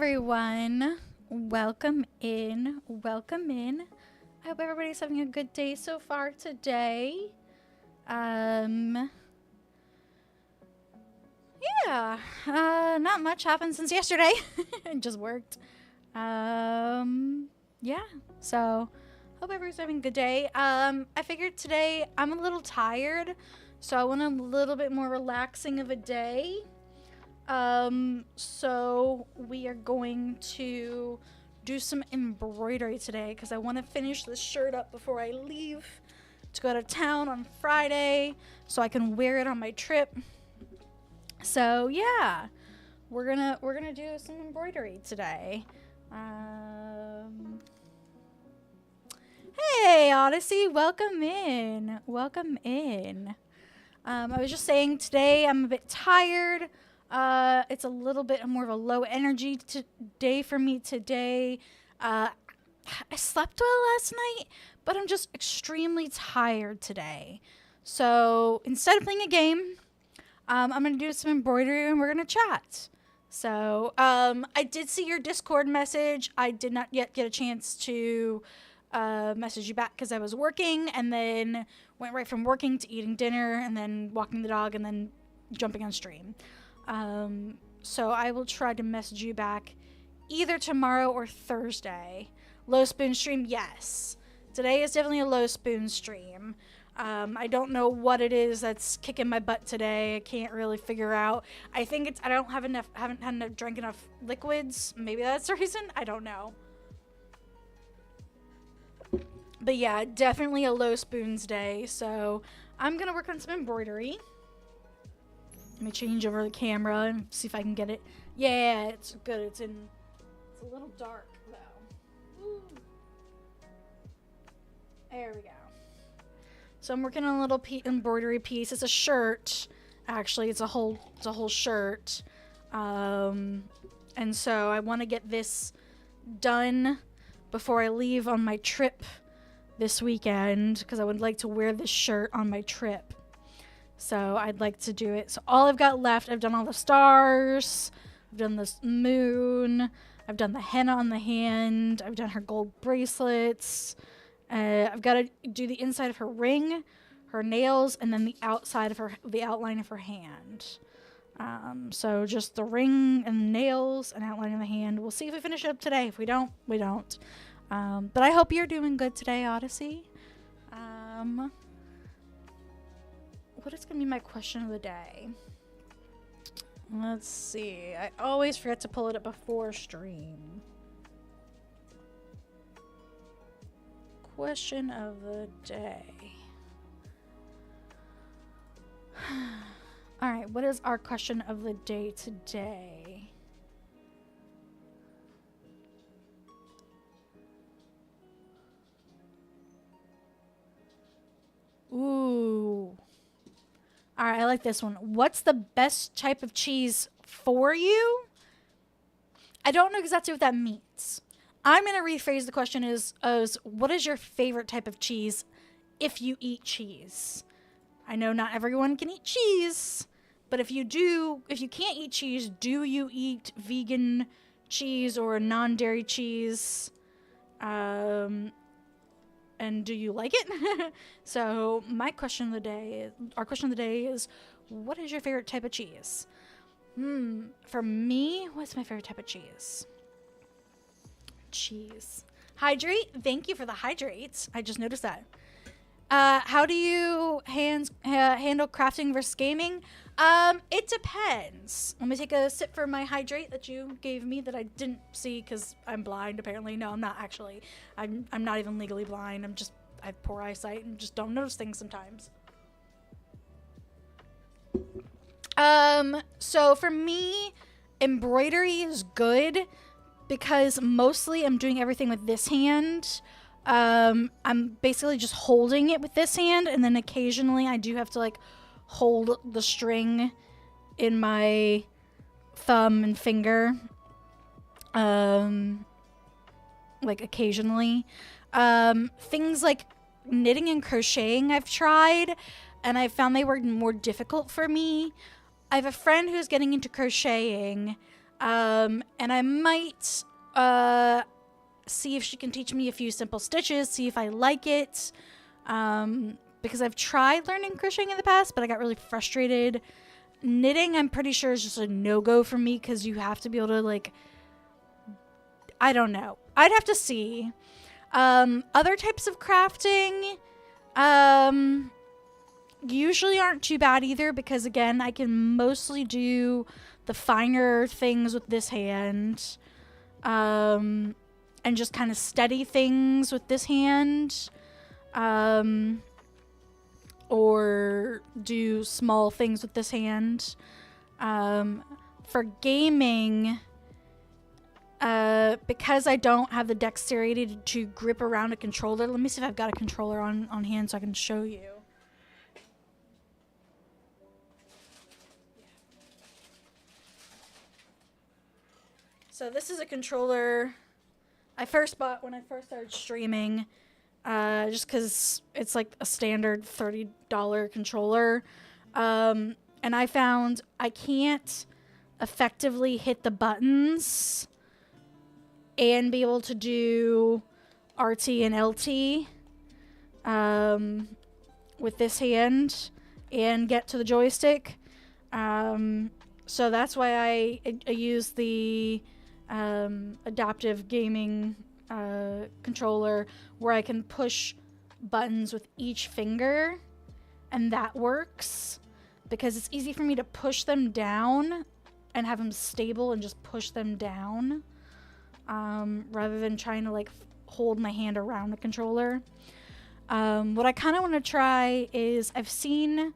everyone. Welcome in. Welcome in. I hope everybody's having a good day so far today. Yeah. Not much happened since yesterday. It just worked. Yeah. So, hope everyone's having a good day. I figured today I'm a little tired, so I want a little bit more relaxing of a day. So we are going to do some embroidery today because I want to finish this shirt up before I leave to go to town on Friday so I can wear it on my trip. So yeah, we're gonna do some embroidery today. Hey Odyssey, welcome in. Welcome in. I was just saying today I'm a bit tired. It's a little bit more of a low energy day for me today. I slept well last night, but I'm just extremely tired today. So instead of playing a game, I'm going to do some embroidery and we're going to chat. So I did see your Discord message. I did not yet get a chance to message you back because I was working and then went right from working to eating dinner and then walking the dog and then jumping on stream. So I will try to message you back either tomorrow or Thursday. Low spoon stream, yes. Today is definitely a low spoon stream. I don't know what it is that's kicking my butt today. I can't really figure out. I think it's I haven't had drank enough liquids. Maybe that's the reason. I don't know. But yeah, definitely a low spoons day. So I'm gonna work on some embroidery. Let me change over the camera and see if I can get it. Yeah, it's good. It's a little dark though. Ooh. There we go. So I'm working on a little embroidery piece. It's a shirt. Actually, it's a whole shirt. And so I want to get this done before I leave on my trip this weekend because I would like to wear this shirt on my trip. So I'd like to do it. So all I've got left, I've done all the stars, I've done this moon, I've done the henna on the hand, I've done her gold bracelets, I've got to do the inside of her ring, her nails, and then the outside of the outline of her hand. So just the ring and nails and outline of the hand. We'll see if we finish it up today. If we don't, we don't. But I hope you're doing good today, Odyssey. What is going to be my question of the day? Let's see. I always forget to pull it up before stream. Question of the day. Alright, what is our question of the day today? Ooh. Alright, I like this one. What's the best type of cheese for you? I don't know exactly what that means. I'm going to rephrase the question as what is your favorite type of cheese if you eat cheese? I know not everyone can eat cheese, but if you can't eat cheese, do you eat vegan cheese or non-dairy cheese? And do you like it? So our question of the day is, what is your favorite type of cheese? For me, what's my favorite type of cheese? Cheese. Hydrate. Thank you for the hydrates. I just noticed that. How do you handle crafting versus gaming? It depends. Let me take a sip for my hydrate that you gave me that I didn't see because I'm blind apparently. No, I'm not actually. I'm not even legally blind. I have poor eyesight and just don't notice things sometimes. So for me, embroidery is good because mostly I'm doing everything with this hand. I'm basically just holding it with this hand, and then occasionally I do have to like hold the string in my thumb and finger. Like occasionally. Things like knitting and crocheting I've tried, and I found they were more difficult for me. I have a friend who's getting into crocheting, And I might see if she can teach me a few simple stitches, see if I like it. Because I've tried learning crocheting in the past, but I got really frustrated. Knitting, I'm pretty sure, is just a no-go for me because you have to be able to, like, I don't know. I'd have to see. Other types of crafting usually aren't too bad either because, again, I can mostly do the finer things with this hand. And just kind of steady things with this hand. Or do small things with this hand. For gaming, because I don't have the dexterity to grip around a controller, let me see if I've got a controller on hand so I can show you. So this is a controller I first bought when I first started streaming, just because it's like a standard $30 controller. And I found I can't effectively hit the buttons and be able to do RT and LT with this hand and get to the joystick. So that's why I use the adaptive gaming controller where I can push buttons with each finger, and that works because it's easy for me to push them down and have them stable and just push them down rather than trying to like hold my hand around a controller. What I kind of want to try is I've seen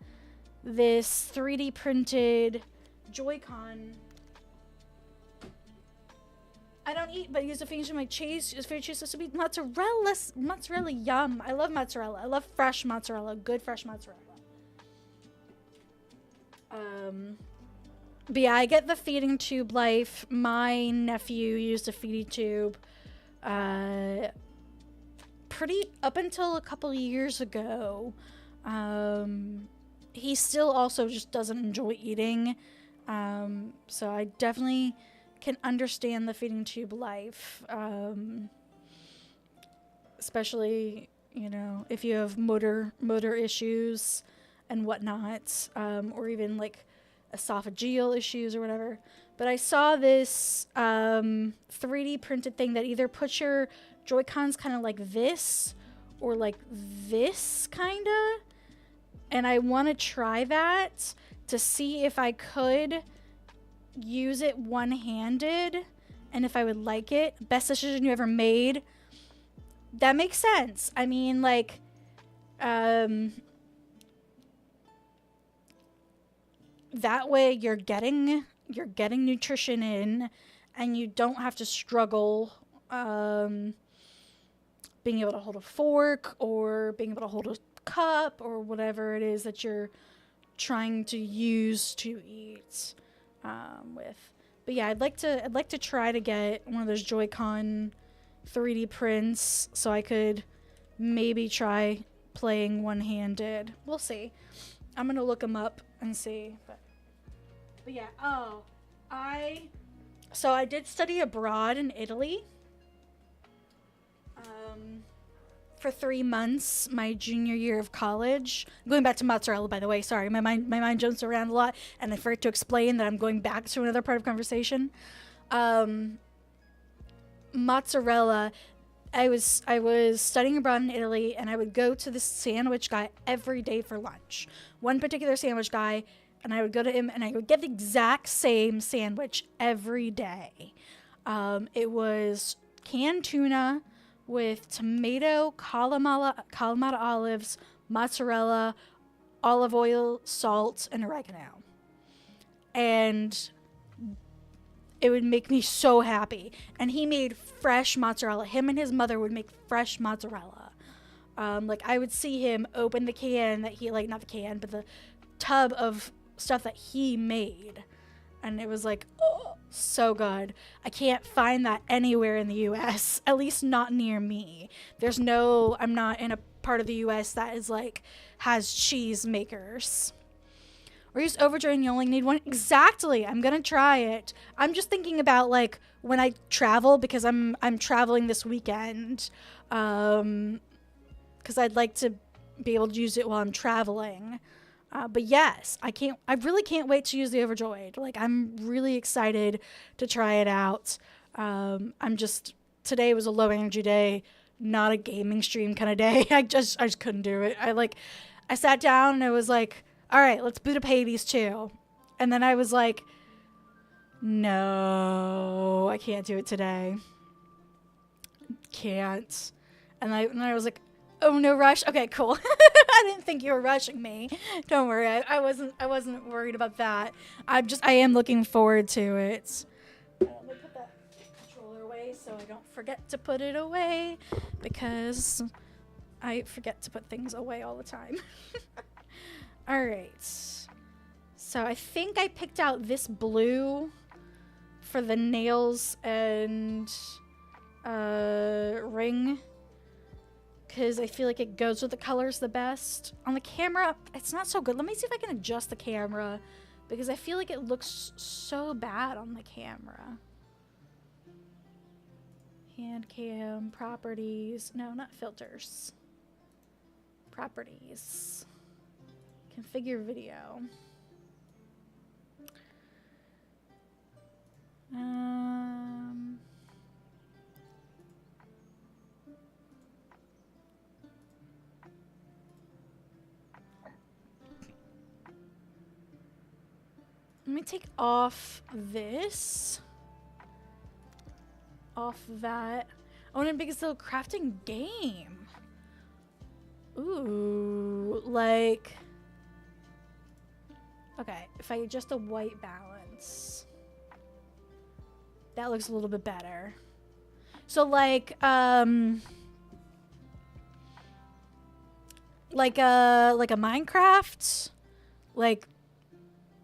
this 3D printed Joy-Con. I don't eat, but use a finger to my cheese. Is favorite cheese supposed to be mozzarella? Mozzarella, yum. I love mozzarella. I love fresh mozzarella. Good fresh mozzarella. But yeah, I get the feeding tube life. My nephew used a feeding tube pretty up until a couple years ago. He still also just doesn't enjoy eating. So I definitely can understand the feeding tube life, especially, you know, if you have motor issues and whatnot, or even like esophageal issues or whatever. But I saw this 3D printed thing that either puts your Joy-Cons kind of like this or like this kind of, and I want to try that to see if I could use it one-handed and if I would like it. Best decision you ever made. That makes sense. I mean, like, that way you're getting nutrition in and you don't have to struggle being able to hold a fork or being able to hold a cup or whatever it is that you're trying to use to eat with. But yeah, I'd like to try to get one of those Joy-Con 3D prints so I could maybe try playing one-handed. We'll see. I'm gonna look them up and see. But yeah. So I did study abroad in Italy for 3 months my junior year of college. I'm going back to mozzarella, by the way. Sorry, my mind jumps around a lot, and I forget to explain that I'm going back to another part of conversation. Mozzarella. I was studying abroad in Italy, and I would go to this sandwich guy every day for lunch. One particular sandwich guy, and I would go to him, and I would get the exact same sandwich every day. It was canned tuna with tomato, Kalamata olives, mozzarella, olive oil, salt, and oregano. And it would make me so happy. And he made fresh mozzarella. Him and his mother would make fresh mozzarella. Like, I would see him open the can that he, like, not the can, but the tub of stuff that he made. And it was like, oh, so good. I can't find that anywhere in the U.S., at least not near me. I'm not in a part of the U.S. that is, like, has cheese makers. Or use overjoy and you only need one. Exactly. I'm gonna try it. I'm just thinking about like when I travel, because I'm traveling this weekend. Because I'd like to be able to use it while I'm traveling. But yes, I really can't wait to use the overjoyed. Like, I'm really excited to try it out. Today was a low energy day, not a gaming stream kind of day. I just couldn't do it. I sat down and I was like, all right, let's boot up Hades 2. And then I was like, no, I can't do it today. Can't. And I was like, oh, no rush. Okay, cool. I didn't think you were rushing me. Don't worry. I wasn't worried about that. I am looking forward to it. Let me put that controller away so I don't forget to put it away, because I forget to put things away all the time. All right. So I think I picked out this blue for the nails and ring, because I feel like it goes with the colors the best. On the camera, it's not so good. Let me see if I can adjust the camera, because I feel like it looks so bad on the camera. Hand cam, properties. No, not filters. Properties. Configure video. Let me take off this. Off that. I want to make this little crafting game. Ooh, like... Okay, if I adjust the white balance, that looks a little bit better. So like a Minecraft, like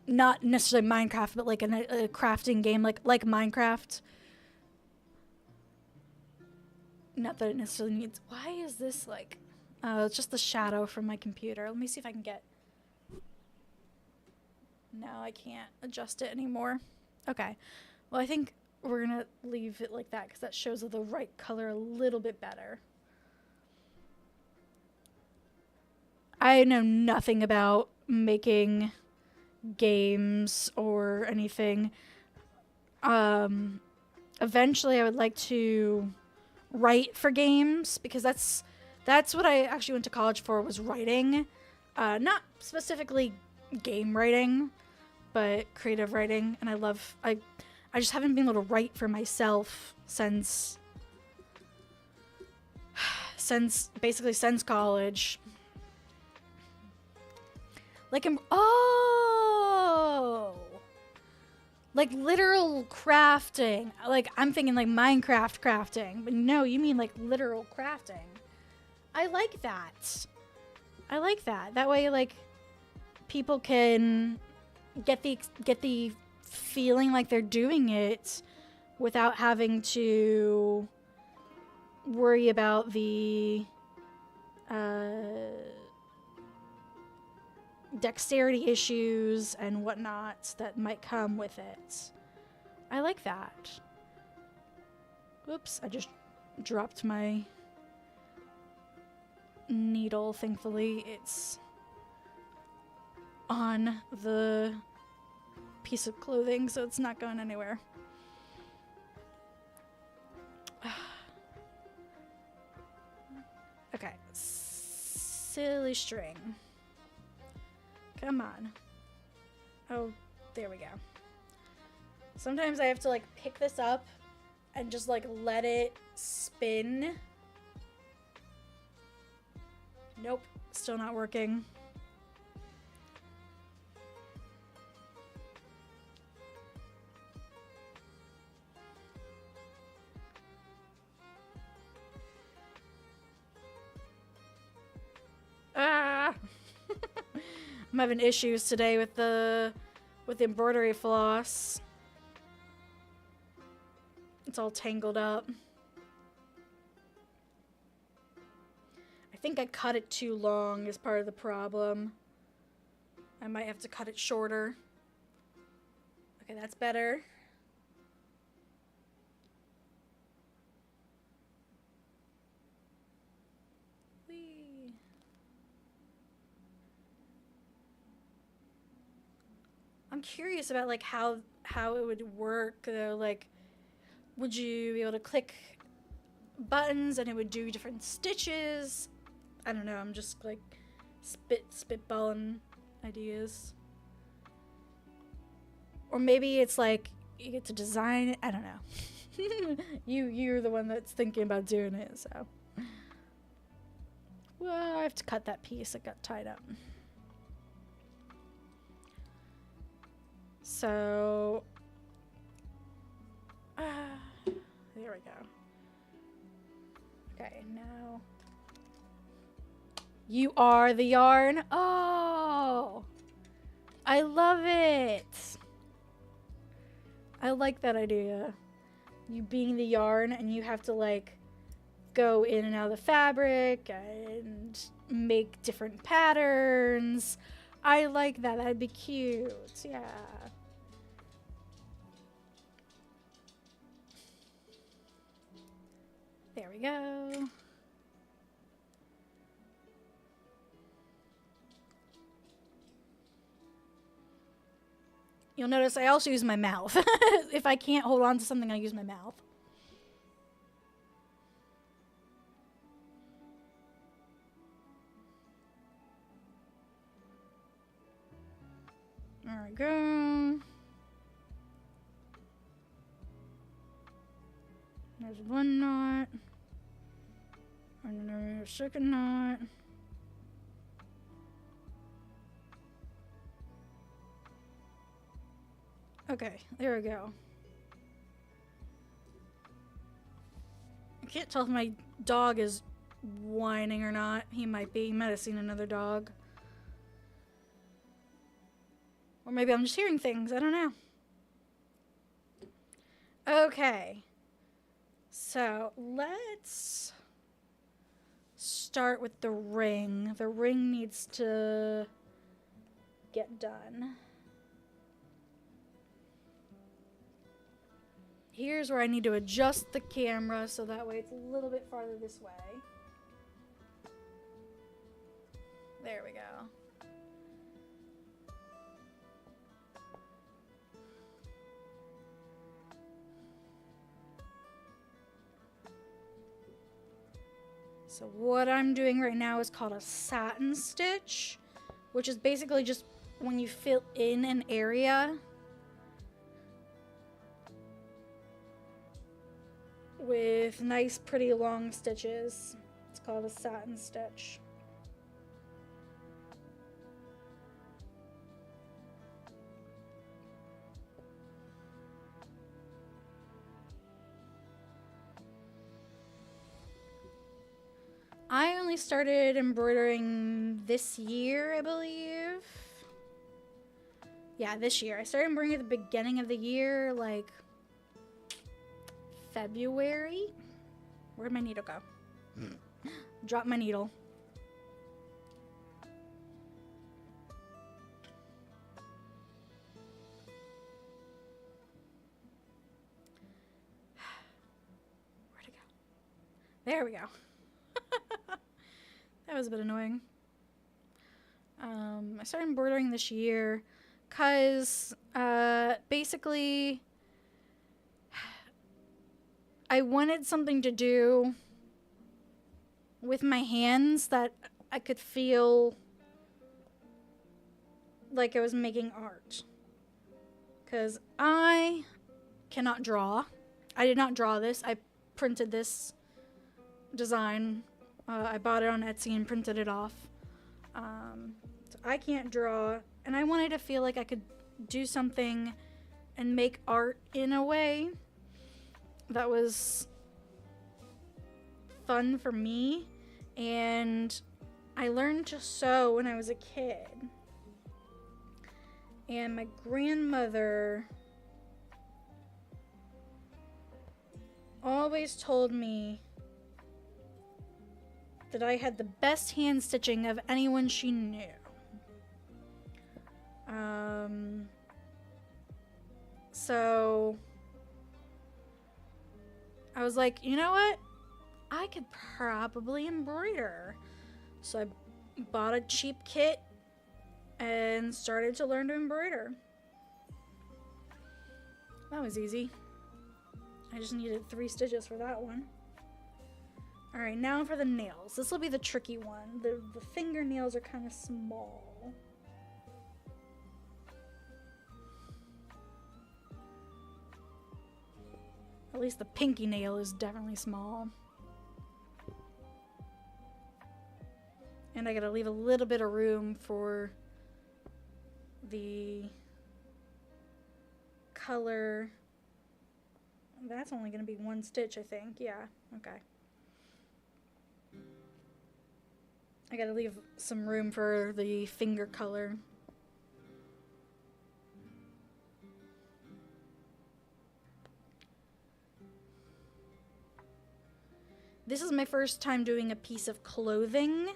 not necessarily Minecraft, but like a crafting game, like Minecraft. Not that it necessarily needs. Why is this like? Oh, it's just the shadow from my computer. Let me see if I can get. No, I can't adjust it anymore. Okay. Well, I think we're going to leave it like that, because that shows the right color a little bit better. I know nothing about making games or anything. Eventually, I would like to write for games, because that's what I actually went to college for, was writing. Not specifically game writing, but creative writing. And I just haven't been able to write for myself since college. Like, like literal crafting. Like, I'm thinking like Minecraft crafting, but no, you mean like literal crafting. I like that. That way, like, people can get the feeling like they're doing it without having to worry about the dexterity issues and whatnot that might come with it. I like that. Whoops, I just dropped my needle. Thankfully, it's on the piece of clothing, so it's not going anywhere. Okay. Silly string. Come on. Oh, there we go. Sometimes I have to, like, pick this up and just, like, let it spin. Nope. Still not working. Ah! I'm having issues today with the embroidery floss. It's all tangled up. I think I cut it too long is part of the problem. I might have to cut it shorter. Okay, that's better. Whee. I'm curious about like how it would work though. Like, would you be able to click buttons and it would do different stitches? I don't know. I'm just like spitballing ideas. Or maybe it's like you get to design it. I don't know. You're the one that's thinking about doing it, so. Well, I have to cut that piece that got tied up. So, there we go. Okay, now you are the yarn. Oh, I love it. I like that idea. You being the yarn and you have to like go in and out of the fabric and make different patterns. I like that. That'd be cute. Yeah. There we go. You'll notice I also use my mouth. If I can't hold on to something, I use my mouth. There we go. There's one knot. And then there's a second knot. Okay, there we go. I can't tell if my dog is whining or not. He might be. He might have seen another dog. Or maybe I'm just hearing things. I don't know. Okay. So let's start with the ring. The ring needs to get done. Here's where I need to adjust the camera so that way it's a little bit farther this way. There we go. So what I'm doing right now is called a satin stitch, which is basically just when you fill in an area with nice, pretty long stitches. It's called a satin stitch. I only started embroidering this year, I believe. Yeah, this year. I started embroidering at the beginning of the year, like February. Where'd my needle go? Drop my needle. Where'd it go? There we go. That was a bit annoying. I started embroidering this year because basically I wanted something to do with my hands that I could feel like I was making art. Because I cannot draw. I did not draw this. I printed this design. I bought it on Etsy and printed it off. So I can't draw, and I wanted to feel like I could do something and make art in a way that was fun for me. And I learned to sew when I was a kid. And my grandmother always told me that I had the best hand stitching of anyone she knew. So I was like, you know what? I could probably embroider. So I bought a cheap kit and started to learn to embroider. That was easy. I just needed 3 stitches for that one. Alright, now for the nails. This will be the tricky one. The fingernails are kind of small. At least the pinky nail is definitely small. And I gotta leave a little bit of room for the color. That's only gonna be 1 stitch, I think. Yeah, okay. I gotta leave some room for the finger color. This is my first time doing a piece of clothing.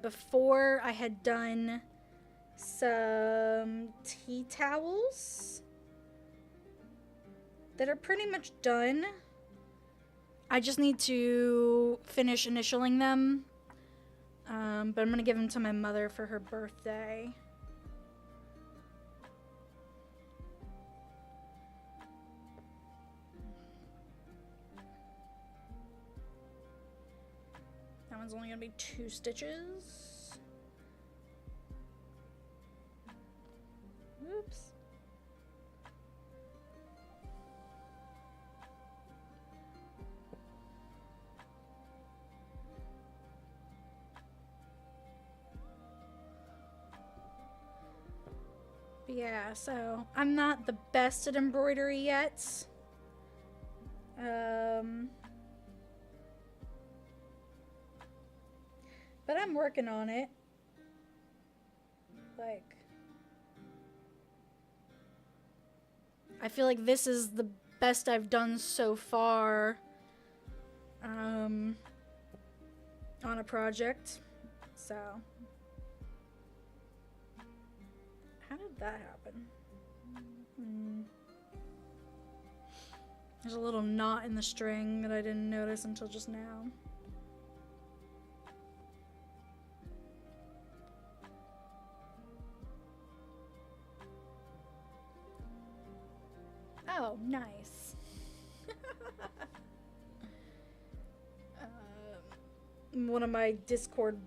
Before I had done some tea towels that are pretty much done. I just need to finish initialing them. But I'm gonna give them to my mother for her birthday. That one's only gonna be 2 stitches. Oops. But yeah, so I'm not the best at embroidery yet. But I'm working on it. Like, I feel like this is the best I've done so far on a project. So, how did that happen? There's a little knot in the string that I didn't notice until just now. Oh, nice. One of my Discord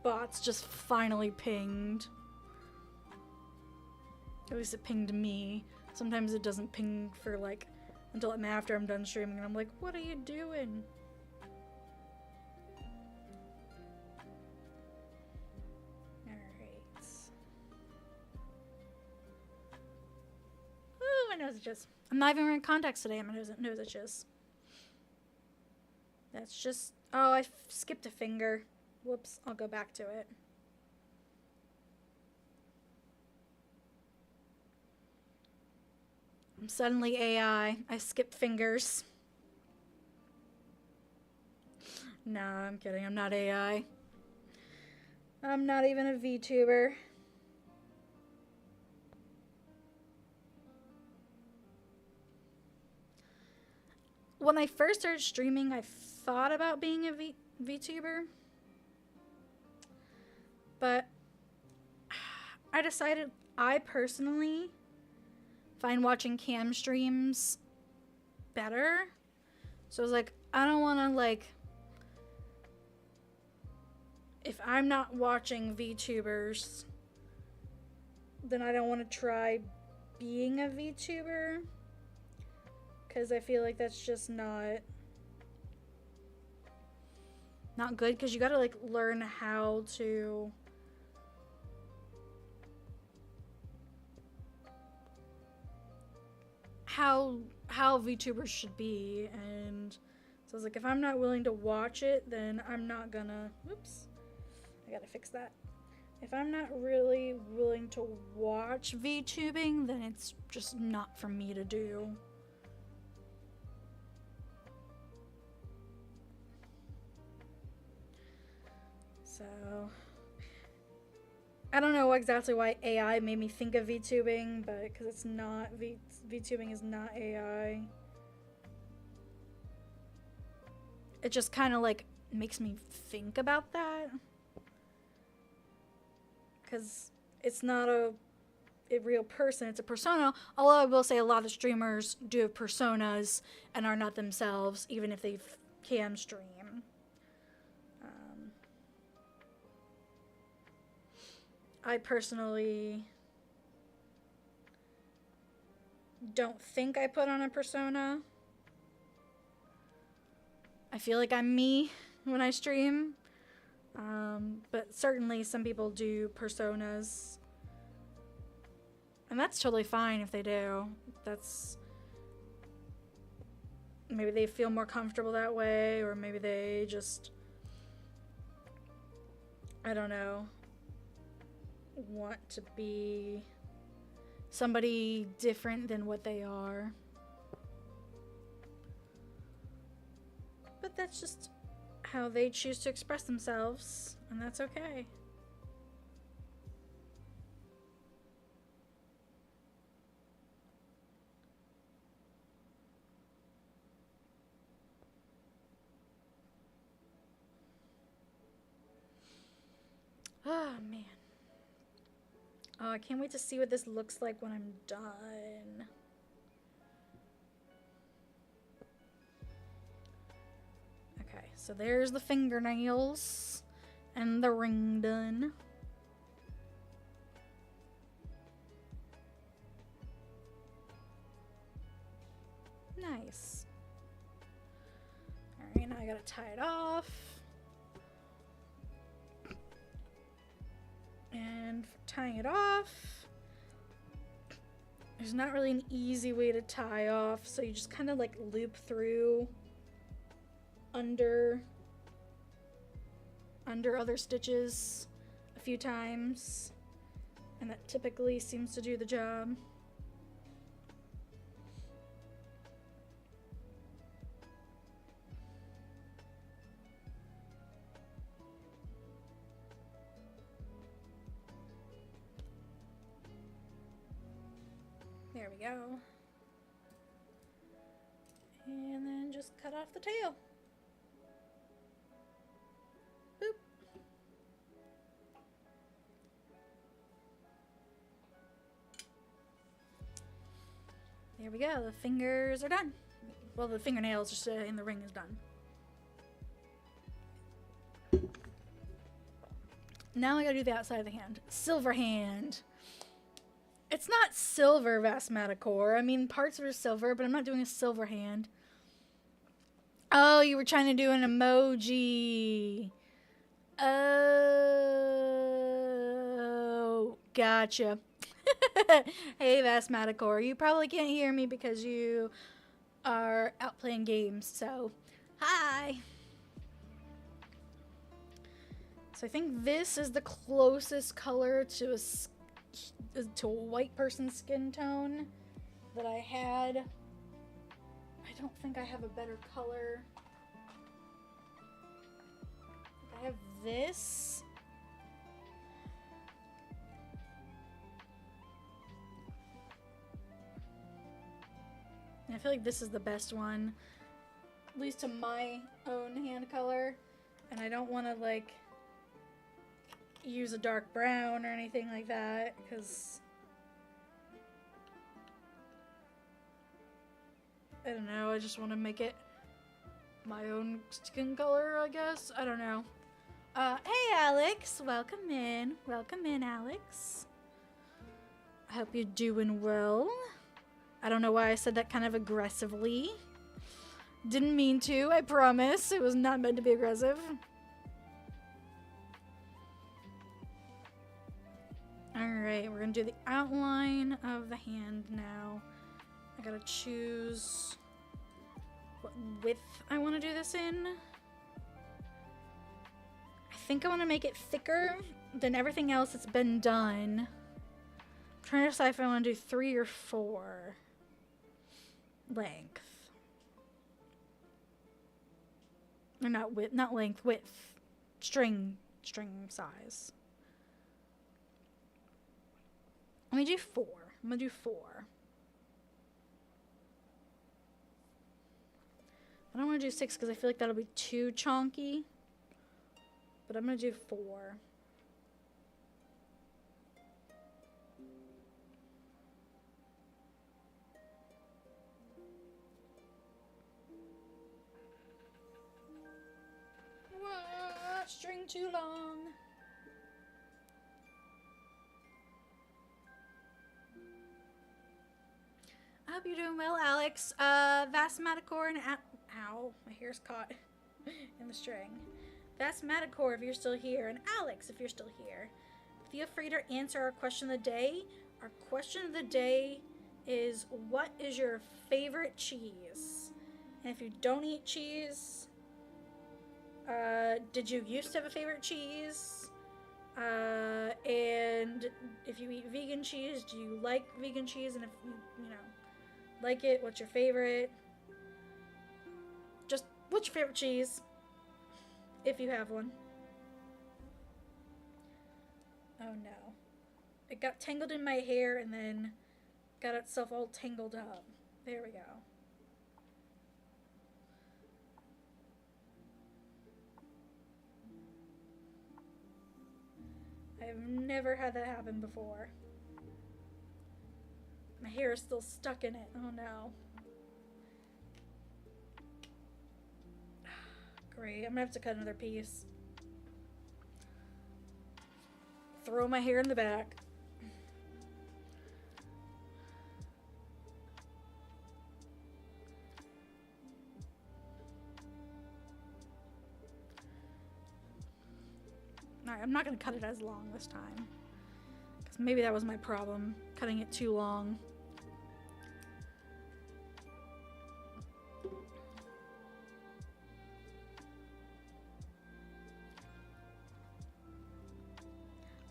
bots just finally pinged. At least it pinged me. Sometimes it doesn't ping for like until after I'm done streaming, and I'm like, what are you doing? Alright. Ooh, my nose itches. I'm not even wearing contacts today, and my nose itches. That's just... Oh, I skipped a finger. Whoops, I'll go back to it. I'm suddenly AI. I skip fingers. No, I'm kidding. I'm not AI. I'm not even a VTuber. When I first started streaming, I thought about being a VTuber. But I decided I personally find watching cam streams better. So I was like, I don't want to, like, if I'm not watching VTubers, then I don't want to try being a VTuber, because I feel like that's just not good, because you gotta, like, learn how to how VTubers should be. And so I was like, if I'm not willing to watch it, then I'm not gonna... Oops. I gotta fix that. If I'm not really willing to watch VTubing, then it's just not for me to do. So I don't know exactly why AI made me think of VTubing, but because it's not, VTubing is not AI. It just kind of like makes me think about that. Because it's not a real person, it's a persona. Although I will say a lot of streamers do have personas and are not themselves, even if they can stream. I personally don't think I put on a persona. I feel like I'm me when I stream. But certainly some people do personas. And that's totally fine if they do. That's... maybe they feel more comfortable that way, or maybe they just... I don't know. Want to be somebody different than what they are. But that's just how they choose to express themselves, and that's okay. Oh, man. Oh, I can't wait to see what this looks like when I'm done. Okay, so there's the fingernails and the ring done. Nice. Alright, now I gotta tie it off. And for tying it off, there's not really an easy way to tie off, so you just kind of like loop through under other stitches a few times, and that typically seems to do the job. There we go. And then just cut off the tail. Boop. There we go. The fingers are done. Well, the fingernails just and the ring is done. Now I gotta do the outside of the hand. Silver hand. It's not silver, Vasmaticore. I mean, parts are silver, but I'm not doing a silver hand. Oh, you were trying to do an emoji. Oh, gotcha. Hey, Vasmaticore. You probably can't hear me because you are out playing games, so hi. So I think this is the closest color to a white person's skin tone that I had. I don't think I have a better color. I have this. And I feel like this is the best one, at least to my own hand color. And I don't want to like use a dark brown or anything like that, because I don't know, I just want to make it my own skin color, I guess. I don't know. Hey Alex, welcome in. Welcome in, Alex. I hope you're doing well. I don't know why I said that kind of aggressively. Didn't mean to, I promise. It was not meant to be aggressive. Alright, we're gonna do the outline of the hand now. I gotta choose what width I want to do this in. I think I want to make it thicker than everything else that's been done. I'm trying to decide if I want to do 3 or 4 length. Or not width, not length, width. String size. Let me do 4. I'm gonna do 4. I don't want to do 6 because I feel like that'll be too chonky. But I'm gonna do 4. String too long. I hope you're doing well, Alex. Vasmaticore and ow, my hair's caught in the string. Vasmaticore, if you're still here, and Alex, if you're still here, feel free to answer our question of the day. Our question of the day is, what is your favorite cheese? And if you don't eat cheese, did you used to have a favorite cheese? And if you eat vegan cheese, do you like vegan cheese? And if you know, like it, what's your favorite? Just, what's your favorite cheese? If you have one. Oh no. It got tangled in my hair and then got itself all tangled up. There we go. I've never had that happen before. My hair is still stuck in it. Oh no. Great. I'm gonna have to cut another piece. Throw my hair in the back. Alright, I'm not gonna cut it as long this time. Because maybe that was my problem, cutting it too long.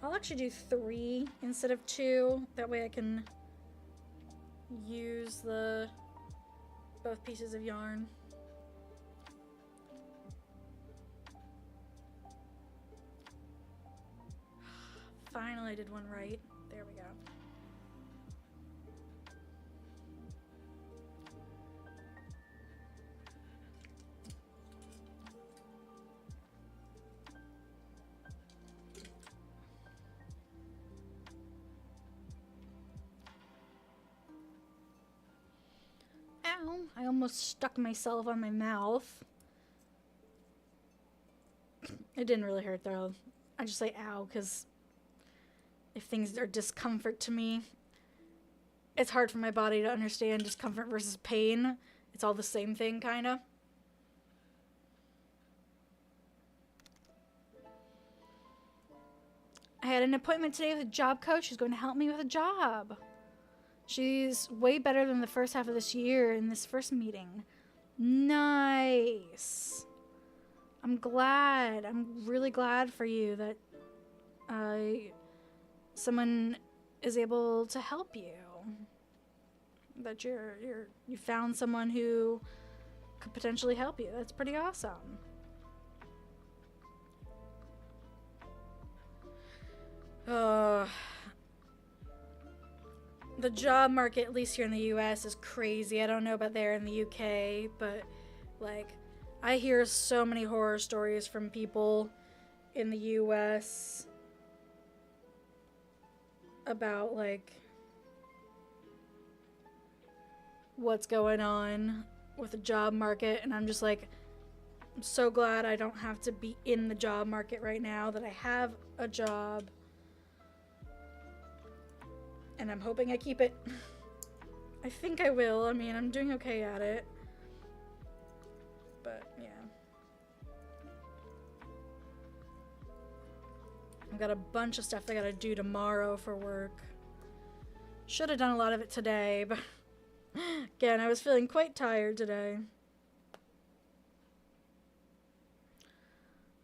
I'll actually do 3 instead of 2. That way I can use both pieces of yarn. Finally I did one right. There we go. Ow, I almost stuck myself on my mouth. It didn't really hurt though. I just say ow because if things are discomfort to me, it's hard for my body to understand discomfort versus pain. It's all the same thing, kind of. I had an appointment today with a job coach who's going to help me with a job. She's way better than the first half of this year in this first meeting. Nice. I'm glad. I'm really glad for you that someone is able to help you. That you found someone who could potentially help you. That's pretty awesome. The job market, at least here in the US, is crazy. I don't know about there in the UK, but like I hear so many horror stories from people in the US about like what's going on with the job market, and I'm just like, I'm so glad I don't have to be in the job market right now, that I have a job, and I'm hoping I keep it. I think I will. I mean, I'm doing okay at it, but yeah. I've got a bunch of stuff I gotta do tomorrow for work. Should have done a lot of it today, but again, I was feeling quite tired today.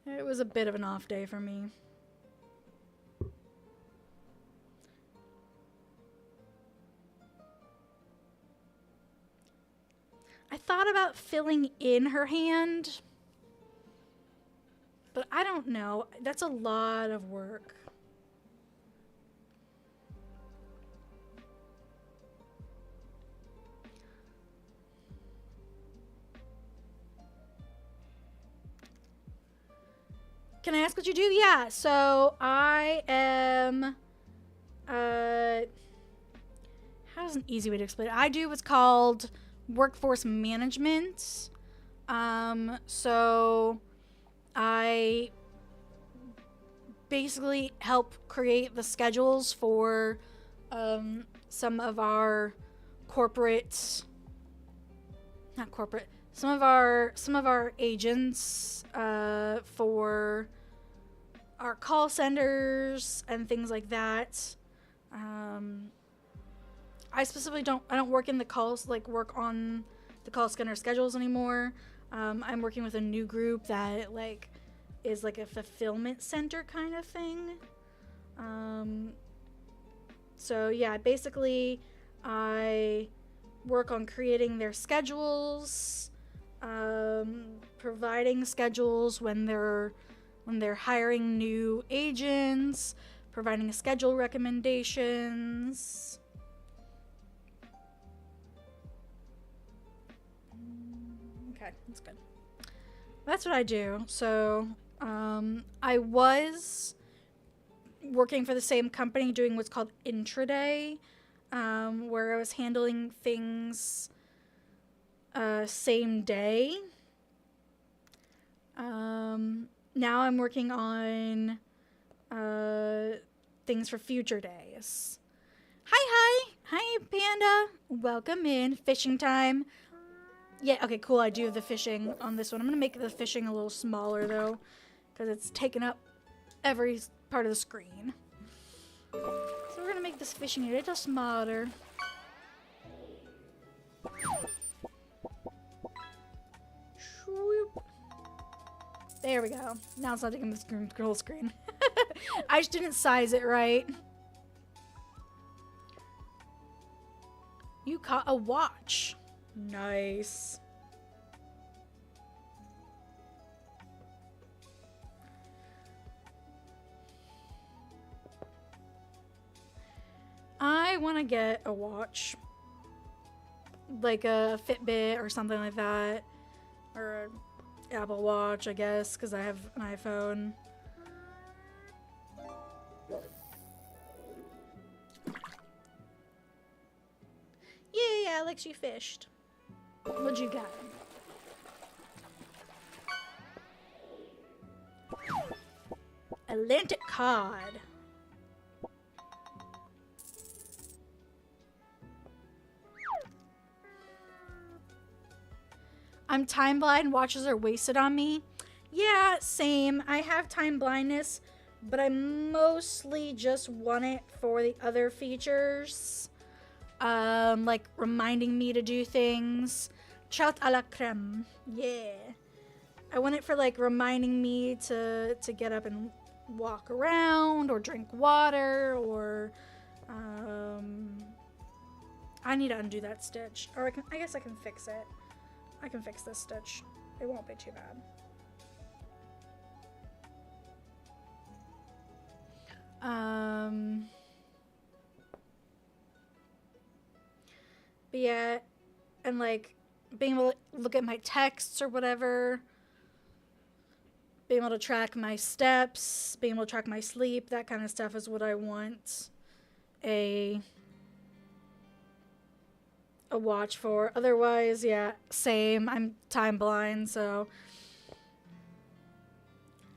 It was a bit of an off day for me. I thought about filling in her hand, but I don't know. That's a lot of work. Can I ask what you do? Yeah, so I am, how's an easy way to explain it? I do what's called workforce management. So I basically help create the schedules for some of our some of our agents for our call centers and things like that. I specifically don't work in the calls, like work on the call center schedules anymore. I'm working with a new group that like is like a fulfillment center kind of thing. So yeah, basically I work on creating their schedules, providing schedules when they're hiring new agents, providing schedule recommendations. Okay, that's good. That's what I do. So I was working for the same company doing what's called intraday, where I was handling things same day. Now I'm working on things for future days. Hi, Panda. Welcome in. Fishing time. Yeah, okay, cool. I do have the fishing on this one. I'm going to make the fishing a little smaller, though, because it's taking up every part of the screen. So we're going to make this fishing a little smaller. There we go. Now it's not taking the whole screen. I just didn't size it right. You caught a watch. Nice. I want to get a watch. Like a Fitbit or something like that. Or an Apple Watch, I guess, because I have an iPhone. Yeah, Alex, you fished. What'd you got? Atlantic cod. I'm time blind. Watches are wasted on me. Yeah, same. I have time blindness, but I mostly just want it for the other features. Like reminding me to do things. Chout à la crème. Yeah. I want it for like reminding me to get up and walk around or drink water or I need to undo that stitch. Or I guess I can fix it. I can fix this stitch. It won't be too bad. But yeah, and like being able to look at my texts or whatever, being able to track my steps, being able to track my sleep, that kind of stuff is what I want a watch for. Otherwise, yeah, same. I'm time blind, so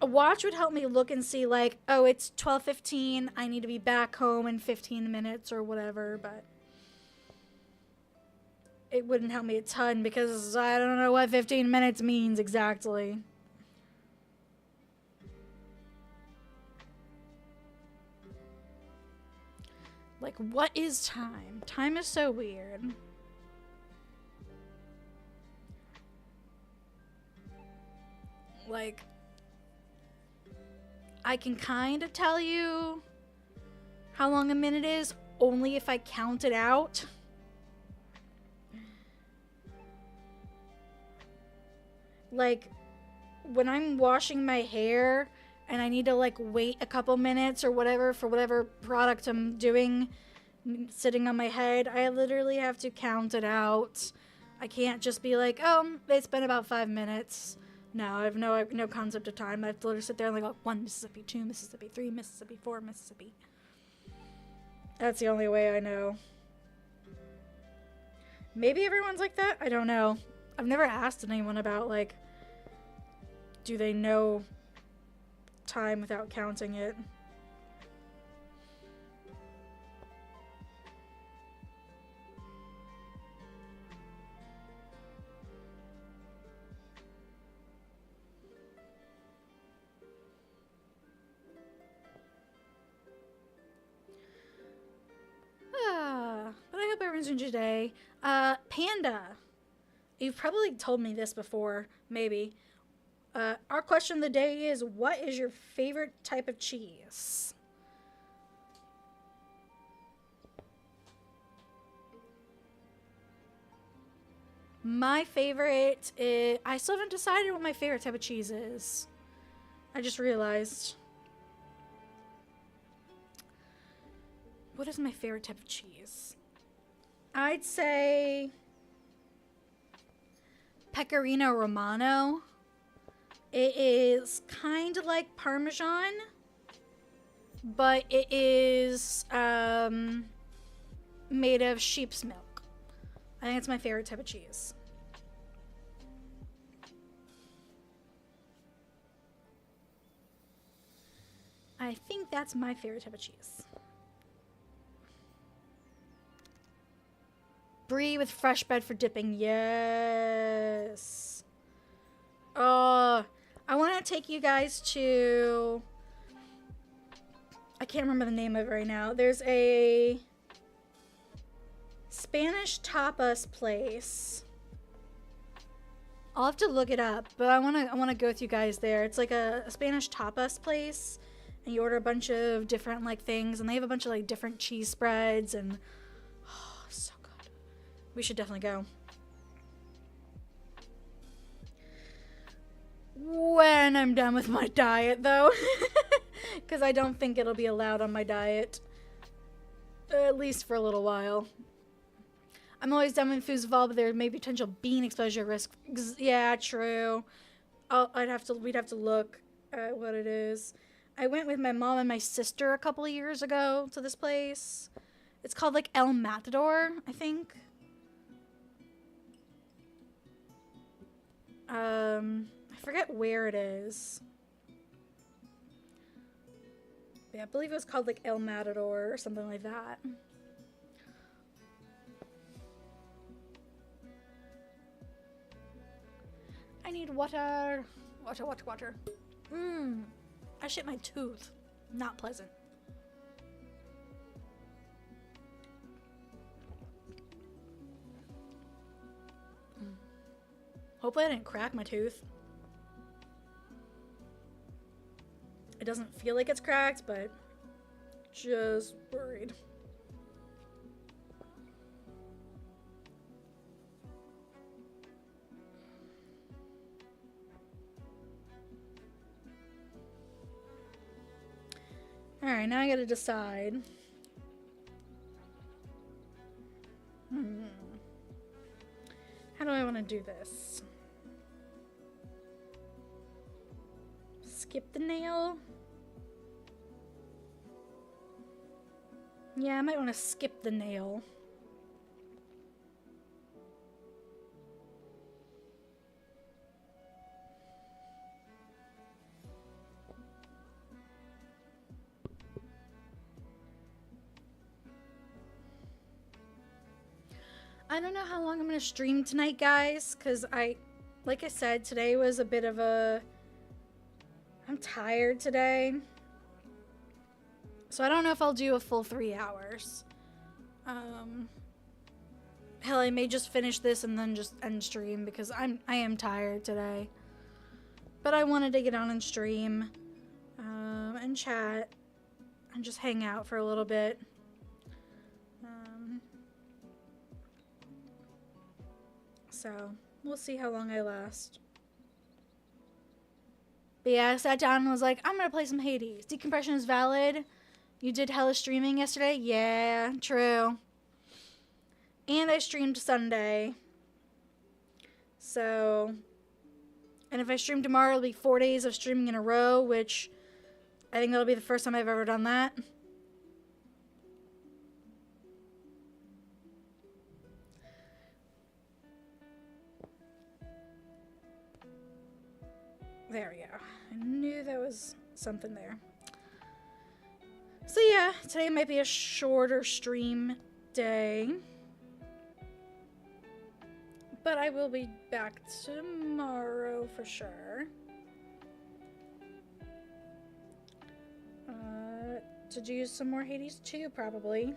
a watch would help me look and see like, oh, it's 12:15. I need to be back home in 15 minutes or whatever, but it wouldn't help me a ton because I don't know what 15 minutes means exactly. Like, what is time? Time is so weird. Like, I can kind of tell you how long a minute is only if I count it out. Like, when I'm washing my hair and I need to like wait a couple minutes or whatever for whatever product I'm doing sitting on my head, I literally have to count it out. I can't just be like, oh, it's been about 5 minutes. No, I have no concept of time. I have to literally sit there and like, oh, 1 Mississippi, 2 Mississippi, 3 Mississippi, 4 Mississippi. That's the only way I know. Maybe everyone's like that? I don't know. I've never asked anyone about, like, do they know time without counting it? But I hope everyone's doing today. Panda. You've probably told me this before, maybe. Our question of the day is, what is your favorite type of cheese? My favorite is... I still haven't decided what my favorite type of cheese is. I just realized. What is my favorite type of cheese? I'd say Pecorino Romano. It is kind of like Parmesan, but it is made of sheep's milk. I think it's my favorite type of cheese. I think that's my favorite type of cheese. Brie with fresh bread for dipping. Yes. I want to take you guys to... I can't remember the name of it right now. There's a Spanish tapas place. I'll have to look it up, but I want to go with you guys there. It's like a Spanish tapas place, and you order a bunch of different like things, and they have a bunch of like different cheese spreads, and oh, so good. We should definitely go. When I'm done with my diet, though, because I don't think it'll be allowed on my diet, at least for a little while. I'm always done when foods evolve, but there may be potential bean exposure risk. Yeah, true. We'd have to look at what it is. I went with my mom and my sister a couple of years ago to this place. It's called like El Matador, I think. I forget where it is. Yeah, I believe it was called like El Matador or something like that. I need water. Water. I shit my tooth. Not pleasant. Hopefully I didn't crack my tooth. It doesn't feel like it's cracked, but just worried. Alright, now I gotta decide. How do I want to do this? Skip the nail? Yeah, I might want to skip the nail. I don't know how long I'm going to stream tonight, guys, because like I said, today was a bit of a... I'm tired today. So I don't know if I'll do a full 3 hours. Hell, I may just finish this and then just end stream because I am tired today. But I wanted to get on and stream, and chat, and just hang out for a little bit. So we'll see how long I last. But yeah, I sat down and was like, I'm gonna play some Hades. Decompression is valid. You did hella streaming yesterday? Yeah, true. And I streamed Sunday. So And if I stream tomorrow, it'll be 4 days of streaming in a row, which I think that'll be the first time I've ever done that. There we go. I knew there was something there. So yeah, today might be a shorter stream day. But I will be back tomorrow for sure. To do some more Hades 2, probably.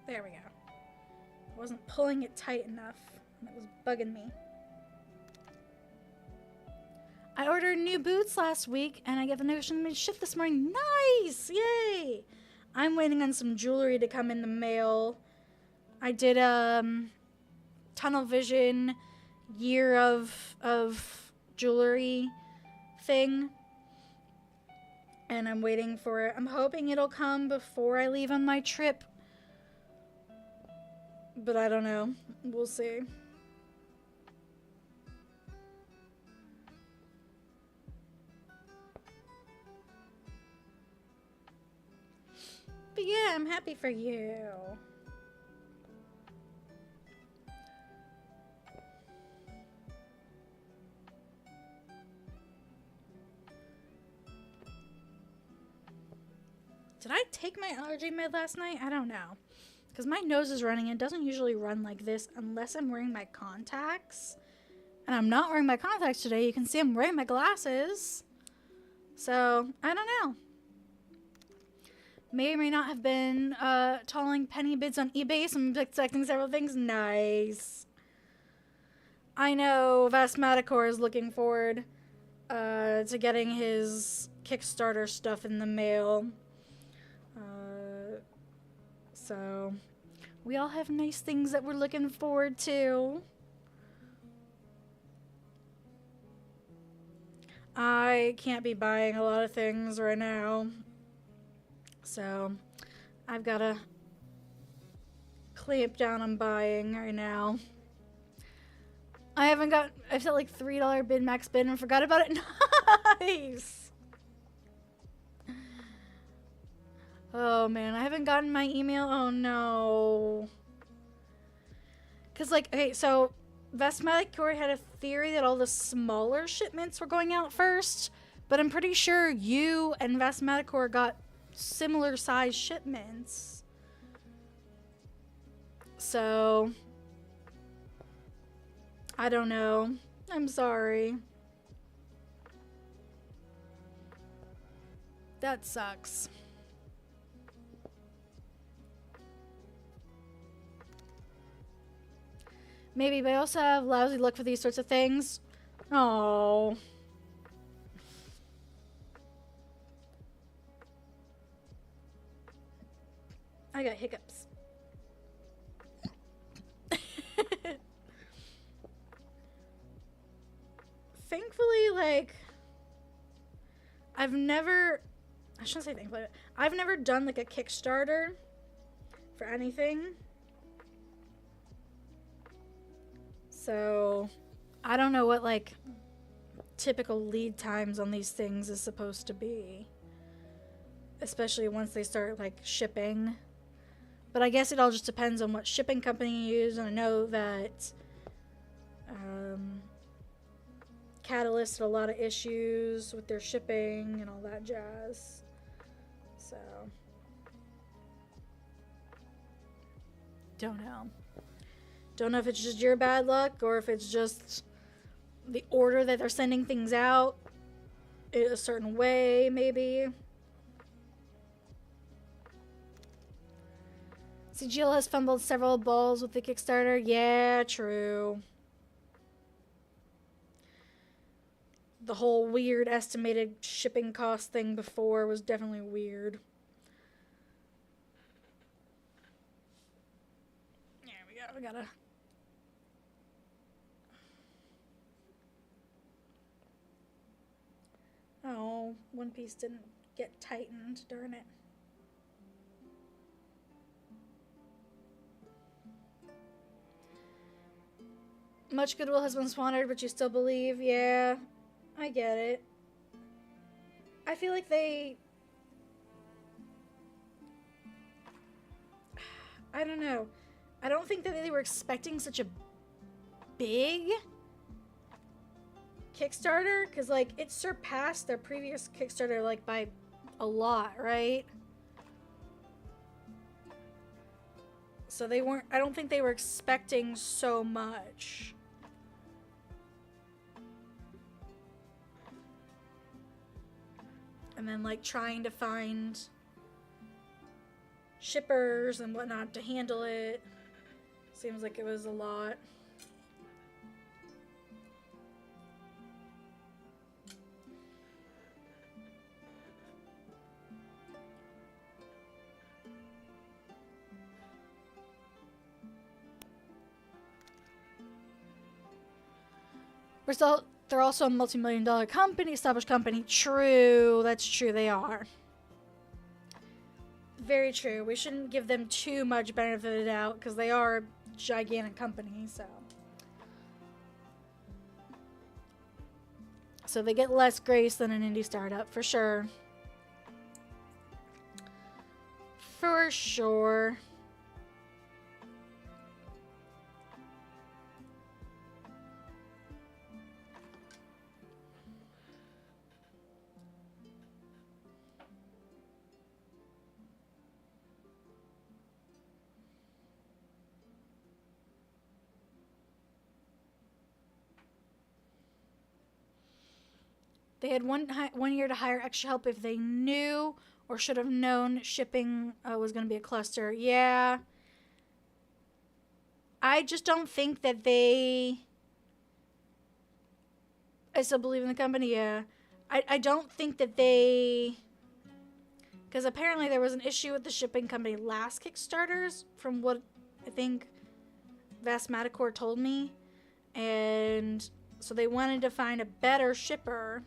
There we go. I wasn't pulling it tight enough. It was bugging me. I ordered new boots last week, and I get the notification to ship this morning. Nice! Yay! I'm waiting on some jewelry to come in the mail. I did tunnel vision year of jewelry thing, and I'm waiting for it. I'm hoping it'll come before I leave on my trip, but I don't know. We'll see. But yeah, I'm happy for you. Did I take my allergy med last night? I don't know. Because my nose is running. It doesn't usually run like this unless I'm wearing my contacts. And I'm not wearing my contacts today. You can see I'm wearing my glasses. So, I don't know. May or may not have been tolling penny bids on eBay, so I'm expecting several things. Nice. I know Vasmaticor is looking forward to getting his Kickstarter stuff in the mail. So, we all have nice things that we're looking forward to. I can't be buying a lot of things right now. So, I've got to clamp down on buying right now. I've set like $3 bid max bid and forgot about it. Nice! Oh man, I haven't gotten my email. Oh no. Because like, okay, so Vesmaticor had a theory that all the smaller shipments were going out first, but I'm pretty sure you and Vesmaticor got similar size shipments. So I don't know. I'm sorry. That sucks. Maybe, but I also have lousy luck for these sorts of things. Oh. I got hiccups. Thankfully, like, I shouldn't say thankfully, I've never done like a Kickstarter for anything. So, I don't know what like typical lead times on these things is supposed to be. Especially once they start like shipping. But I guess it all just depends on what shipping company you use. And I know that Catalyst had a lot of issues with their shipping and all that jazz. So, don't know. Don't know if it's just your bad luck or if it's just the order that they're sending things out in a certain way, maybe. CGL has fumbled several balls with the Kickstarter. Yeah, true. The whole weird estimated shipping cost thing before was definitely weird. There we go. We gotta... Oh, one piece didn't get tightened. Darn it. Much goodwill has been squandered, but you still believe? Yeah, I get it. I feel like I don't know. I don't think that they were expecting such a big Kickstarter, because, like, it surpassed their previous Kickstarter, like, by a lot, right? So they weren't, I don't think they were expecting so much. And then, like, trying to find shippers and whatnot to handle it. Seems like it was a lot. They're also a multi-million-dollar company, established company. True, that's true, they are. Very true. We shouldn't give them too much benefit of the doubt, because they are a gigantic company, so. So they get less grace than an indie startup, for sure. For sure. They had one year to hire extra help if they knew or should have known shipping was going to be a cluster. Yeah. I just don't think that I still believe in the company, yeah. I don't think that because apparently there was an issue with the shipping company last Kickstarters, from what I think Vast Matacore told me. And so they wanted to find a better shipper.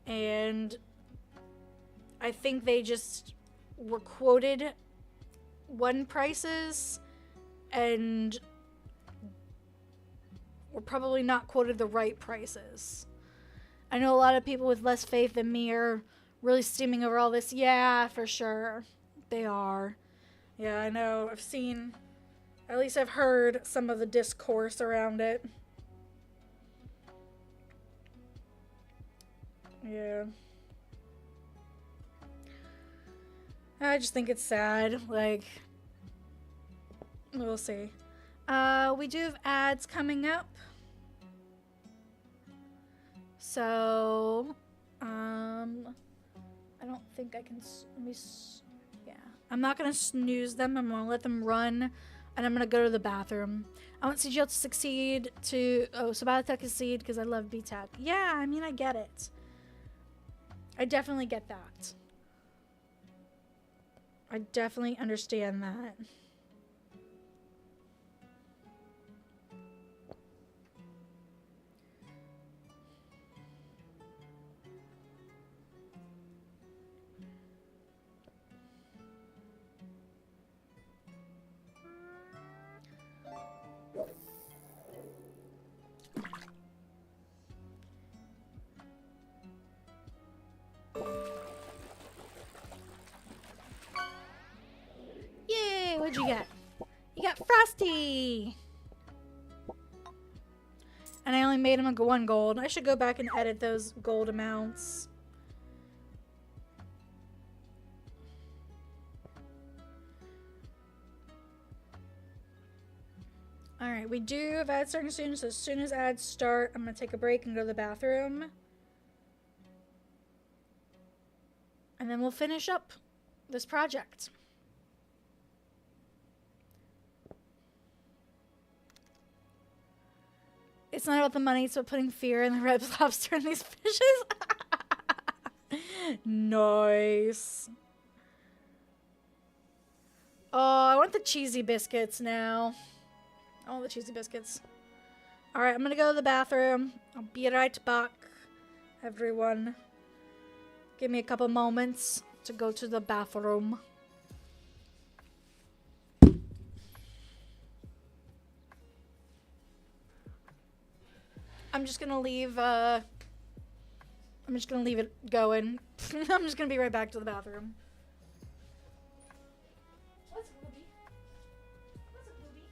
And I think they just were quoted one prices and were probably not quoted the right prices. I know a lot of people with less faith than me are really steaming over all this. Yeah, for sure. They are. Yeah, I know. At least I've heard some of the discourse around it. Yeah. I just think it's sad. Like, we'll see. We do have ads coming up. So, I don't think I can, yeah. I'm not gonna snooze them. I'm gonna let them run, and I'm gonna go to the bathroom. I want CGL to succeed so Biotech to succeed because I love BTech. Yeah, I mean, I get it. I definitely get that. I definitely understand that. Yay, what'd you get? You got Frosty! And I only made him a 1 gold. I should go back and edit those gold amounts. Alright, we do have ads starting soon, so as soon as ads start, I'm going to take a break and go to the bathroom. And then we'll finish up this project. It's not about the money, it's about putting fear in the red lobster and these fishes. Nice. Oh, I want the cheesy biscuits now. I want the cheesy biscuits. Alright, I'm gonna go to the bathroom. I'll be right back. everyone. Give me a couple moments to go to the bathroom. I'm just gonna leave it going. I'm just gonna be right back to the bathroom. What's Ruby? What's up, Ruby?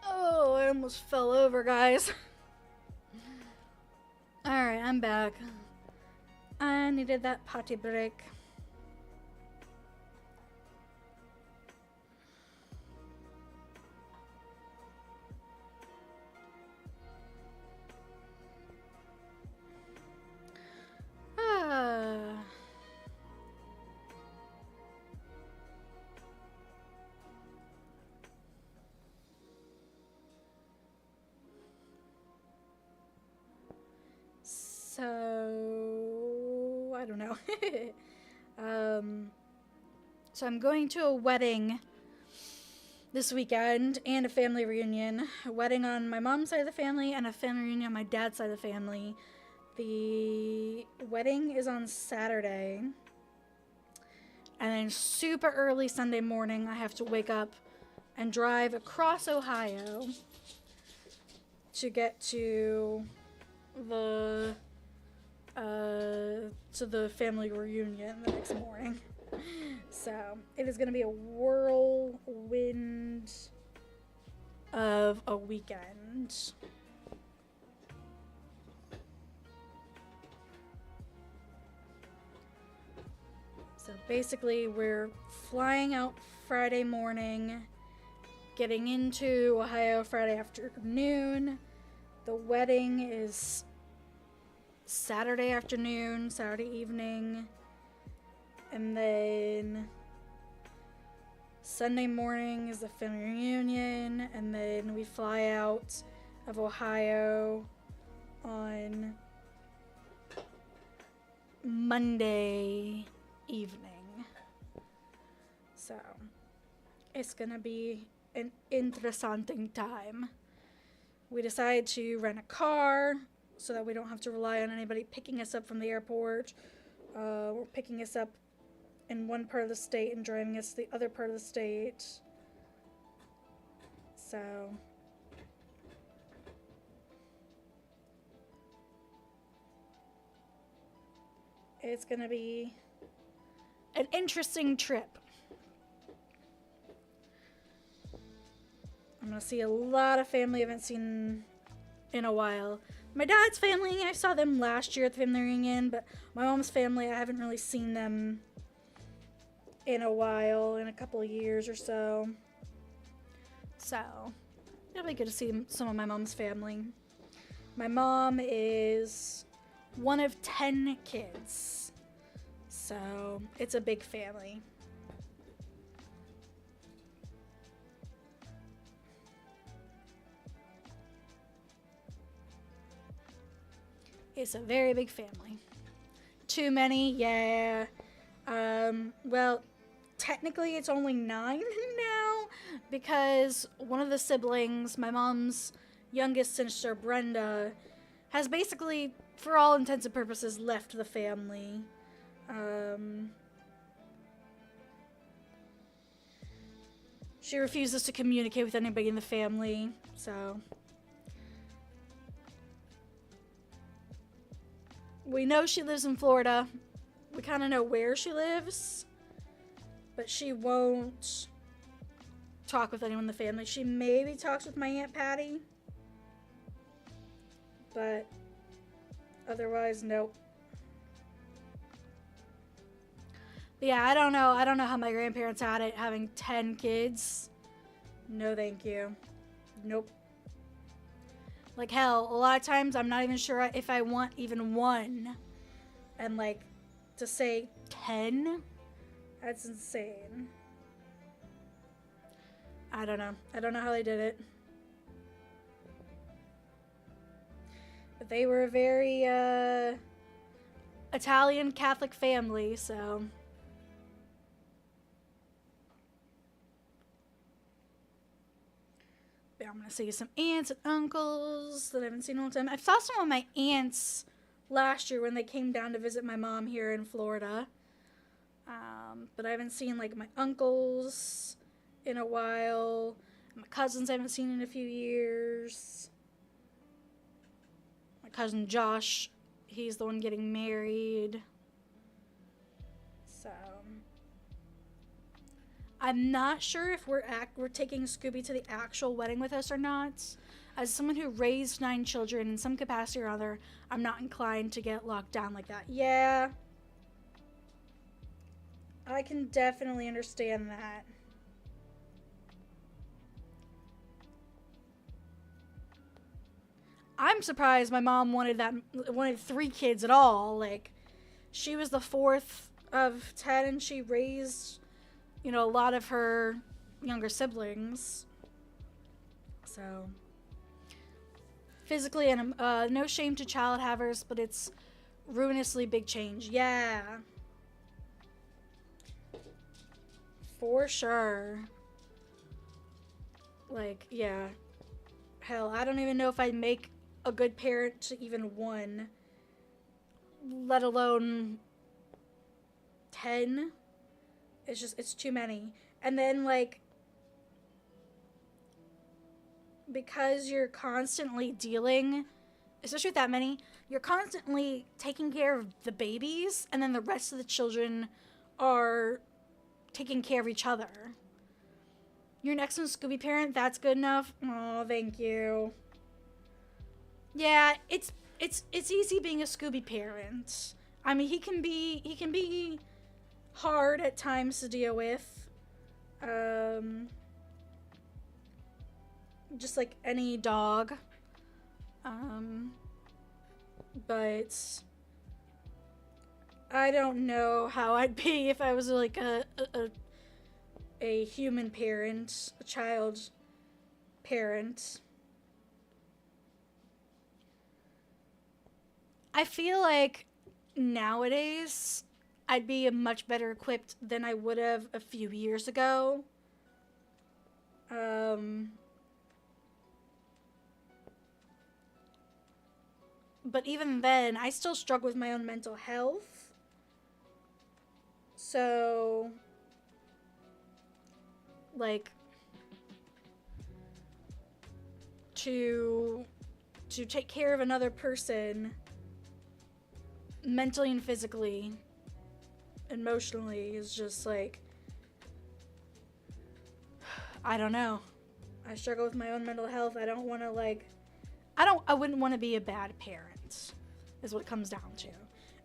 Oh, I almost fell over, guys. Alright, I'm back. I needed that potty break. Ah. So, I don't know. So I'm going to a wedding this weekend and a family reunion. A wedding on my mom's side of the family and a family reunion on my dad's side of the family. The wedding is on Saturday. And then super early Sunday morning, I have to wake up and drive across Ohio to get to the family reunion the next morning. So it is going to be a whirlwind of a weekend. So basically we're flying out Friday morning, getting into Ohio Friday afternoon. The wedding is Saturday afternoon, Saturday evening, and then Sunday morning is the family reunion, and then we fly out of Ohio on Monday evening. So it's gonna be an interesting time. We decided to rent a car so that we don't have to rely on anybody picking us up from the airport. We're picking us up in one part of the state and driving us to the other part of the state. So it's gonna be an interesting trip. I'm gonna see a lot of family I haven't seen in a while. My dad's family, I saw them last year at the family reunion, but my mom's family, I haven't really seen them in a while, in a couple of years or so. So, it'll be good to see some of my mom's family. My mom is one of 10 kids, so it's a big family. It's a very big family. Too many, yeah. Well, technically it's only 9 now because one of the siblings, my mom's youngest sister, Brenda, has basically, for all intents and purposes, left the family. She refuses to communicate with anybody in the family, so we know she lives in Florida. We kind of know where she lives, but she won't talk with anyone in the family. She maybe talks with my Aunt Patty, but otherwise, nope. But yeah, I don't know. I don't know how my grandparents had it, having 10 kids. No, thank you. Nope. Like, hell, a lot of times I'm not even sure if I want even one. And, like, to say 10? That's insane. I don't know. I don't know how they did it. But they were a very, Italian Catholic family, so. But I'm going to see some aunts and uncles that I haven't seen in a long time. I saw some of my aunts last year when they came down to visit my mom here in Florida. But I haven't seen, like, my uncles in a while. My cousins I haven't seen in a few years. My cousin Josh, he's the one getting married. So I'm not sure if we're taking Scooby to the actual wedding with us or not. As someone who raised 9 children in some capacity or other, I'm not inclined to get locked down like that. Yeah, I can definitely understand that. I'm surprised my mom wanted 3 kids at all. Like, she was the 4th of 10 and she raised, a lot of her younger siblings. So, physically, and no shame to child havers, but it's ruinously big change. Yeah. For sure. Like, yeah. Hell, I don't even know if I'd make a good parent to even 1, let alone 10. It's too many. And then, like, because you're constantly dealing, especially with that many, you're constantly taking care of the babies, and then the rest of the children are taking care of each other. You're an excellent Scooby parent, that's good enough. Oh, thank you. Yeah, it's easy being a Scooby parent. I mean, he can be hard at times to deal with. Just like any dog. But I don't know how I'd be if I was like a human parent, a child parent. I feel like nowadays I'd be much better equipped than I would have a few years ago. But even then, I still struggle with my own mental health. So, like, to take care of another person mentally and physically, emotionally, is just like, I don't know. I struggle with my own mental health. I don't want to, like, I wouldn't want to be a bad parent, is what it comes down to.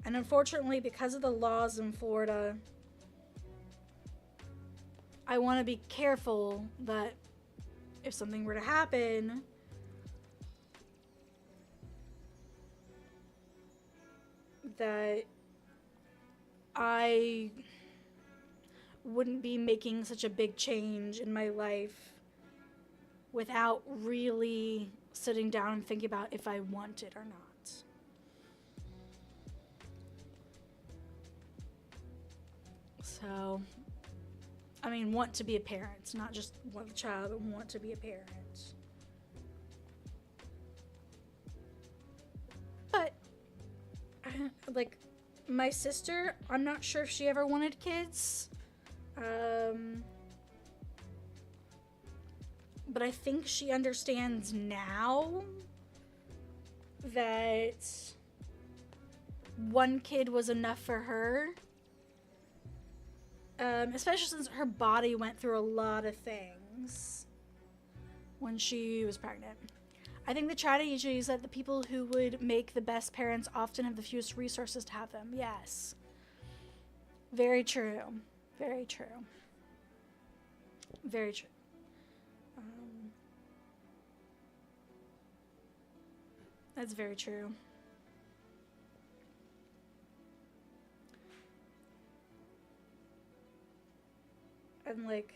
And unfortunately, because of the laws in Florida, I want to be careful that if something were to happen, that I wouldn't be making such a big change in my life without really sitting down and thinking about if I want it or not. So, I mean, want to be a parent, not just want a child, but want to be a parent. But, like, my sister, I'm not sure if she ever wanted kids. But I think she understands now that one kid was enough for her. Especially since her body went through a lot of things when she was pregnant. I think the tragedy is that the people who would make the best parents often have the fewest resources to have them. Yes. Very true. Very true. Very true. That's very true. And like,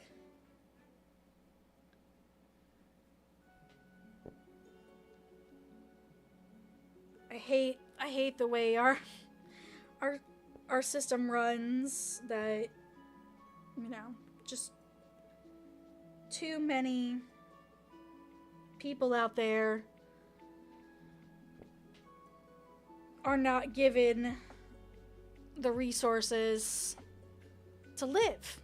I hate the way our system runs, that, you know, just too many people out there are not given the resources to live.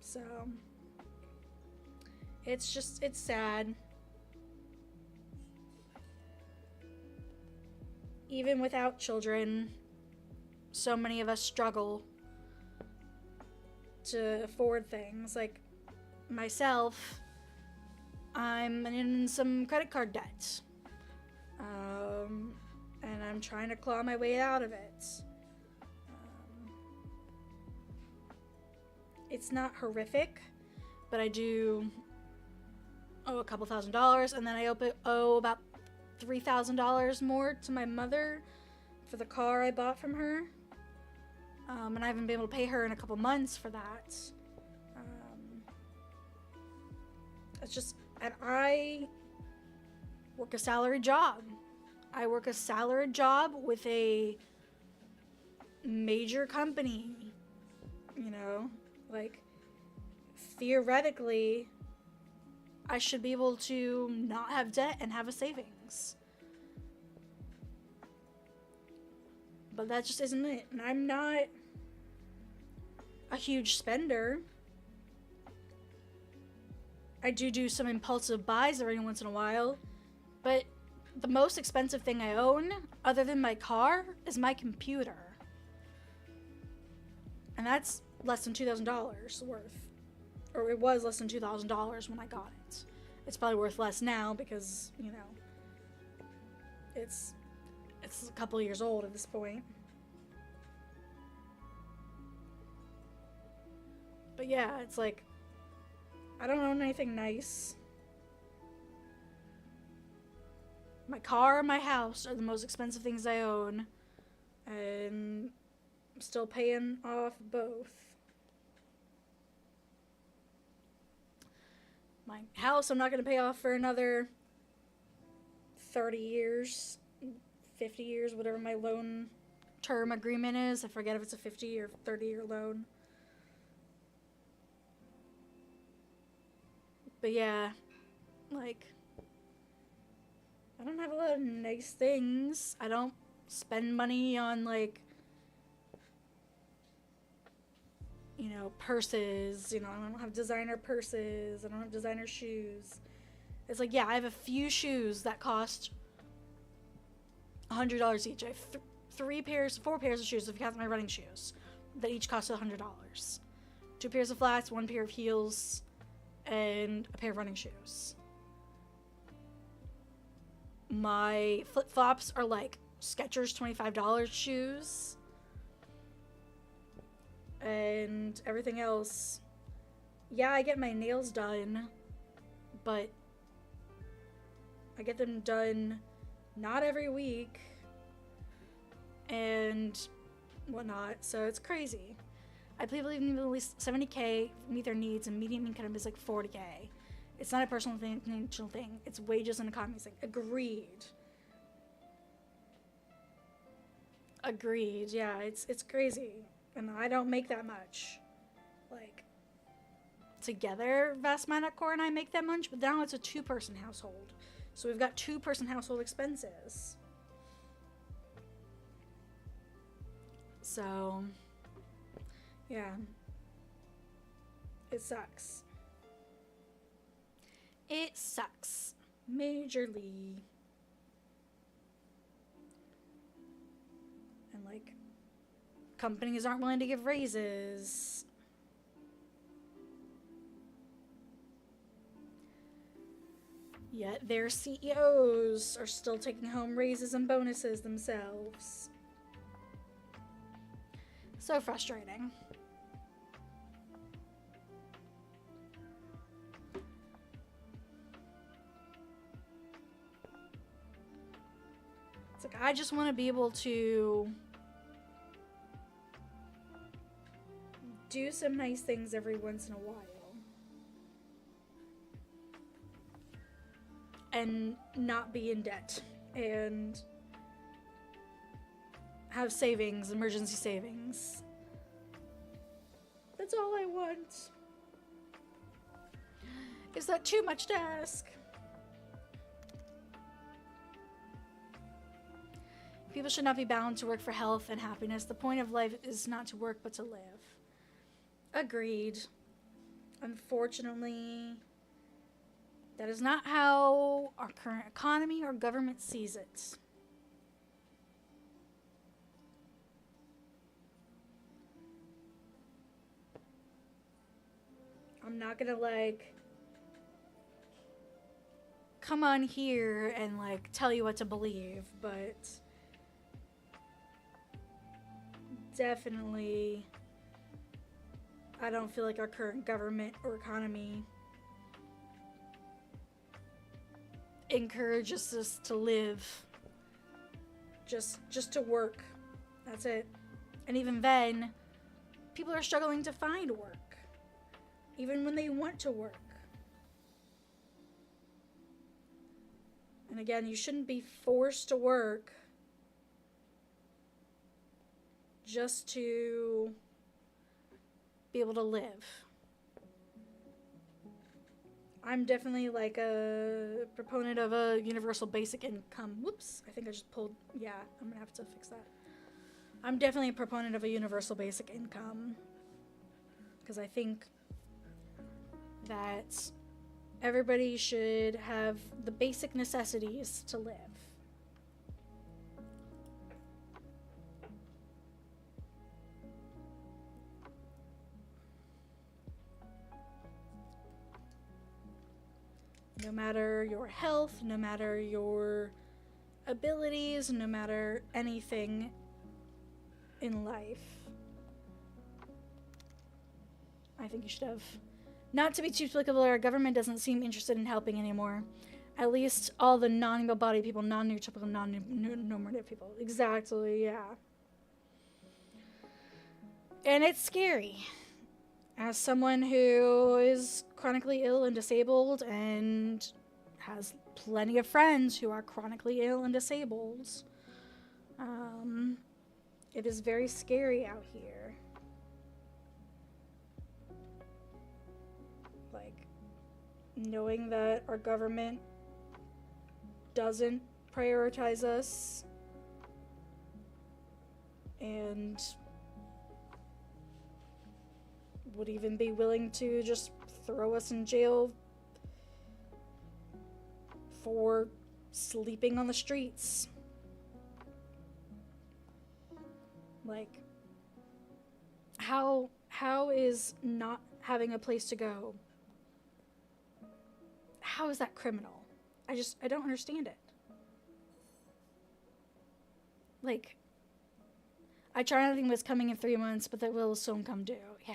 So, it's sad. Even without children, so many of us struggle to afford things. Like myself, I'm in some credit card debt. And I'm trying to claw my way out of it. It's not horrific, but I do owe a couple $1,000s, and then I owe about $3,000 more to my mother for the car I bought from her. And I haven't been able to pay her in a couple months for that. It's just, and I work a salaried job. I work a salaried job with a major company, you know, like, theoretically, I should be able to not have debt and have a savings. But that just isn't it. And I'm not a huge spender. I do some impulsive buys every once in a while, but the most expensive thing I own, other than my car, is my computer. And that's less than $2,000 worth. Or it was less than $2,000 when I got it. It's probably worth less now because, you know, it's a couple years old at this point. But yeah, it's like, I don't own anything nice. My car and my house are the most expensive things I own. And I'm still paying off both. My house I'm not going to pay off for another 30 years, 50 years, whatever my loan term agreement is. I forget if it's a 50 or 30-year loan. But yeah, like, I don't have a lot of nice things. I don't spend money on, like, you know, purses. You know, I don't have designer purses. I don't have designer shoes. It's like, yeah, I have a few shoes that cost $100 each. I have 4 pairs of shoes if you count my running shoes that each cost $100. 2 pairs of flats, 1 pair of heels, and a pair of running shoes. My flip-flops are like Skechers $25 shoes. And everything else, yeah, I get my nails done, but I get them done not every week and whatnot, so it's crazy. I believe need at least $70K to meet their needs, and median income is like $40K. It's not a personal financial thing. It's wages and economy thing. Agreed. Yeah, it's crazy. And I don't make that much. Like, together, Vastmanacor and I make that much, but now it's a 2-person household. So we've got 2-person household expenses. So, yeah. It sucks. It sucks. Majorly. And, like, companies aren't willing to give raises. Yet their CEOs are still taking home raises and bonuses themselves. So frustrating. It's like, I just want to be able to do some nice things every once in a while. And not be in debt. And have savings, emergency savings. That's all I want. Is that too much to ask? People should not be bound to work for health and happiness. The point of life is not to work, but to live. Agreed. Unfortunately, that is not how our current economy or government sees it. I'm not gonna, like, come on here and, like, tell you what to believe, but definitely I don't feel like our current government or economy encourages us to live. Just to work. That's it. And even then, people are struggling to find work. Even when they want to work. And again, you shouldn't be forced to work just to be able to live. I'm definitely like a proponent of a universal basic income. Whoops, I think I just pulled, yeah, I'm gonna have to fix that. I'm definitely a proponent of a universal basic income because I think that everybody should have the basic necessities to live. No matter your health, no matter your abilities, no matter anything in life. I think you should have. Not to be too political, our government doesn't seem interested in helping anymore. At least all the non-able-bodied people, non-neurotypical, non-normative people. Exactly, yeah. And it's scary. As someone who is chronically ill and disabled and has plenty of friends who are chronically ill and disabled, It is very scary out here. Like, knowing that our government doesn't prioritize us and would even be willing to just throw us in jail for sleeping on the streets. Like, how is not having a place to go, how is that criminal? I don't understand it. Like, I try not to think what's coming in 3 months, but that will soon come due. Yeah.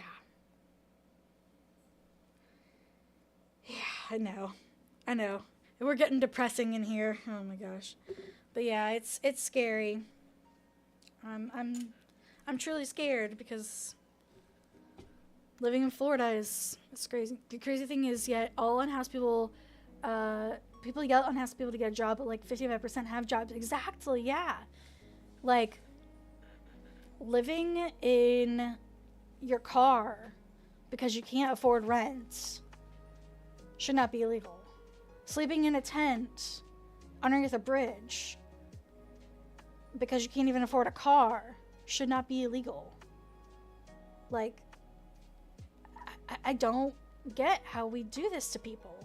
Yeah, I know. We're getting depressing in here. Oh my gosh. But yeah, it's scary. I'm truly scared because living in Florida is crazy. The crazy thing is, yet all unhoused people, people get unhoused people to get a job, but like 55% have jobs. Exactly, yeah. Like, living in your car because you can't afford rent should not be illegal. Sleeping in a tent underneath a bridge because you can't even afford a car should not be illegal. Like, I don't get how we do this to people.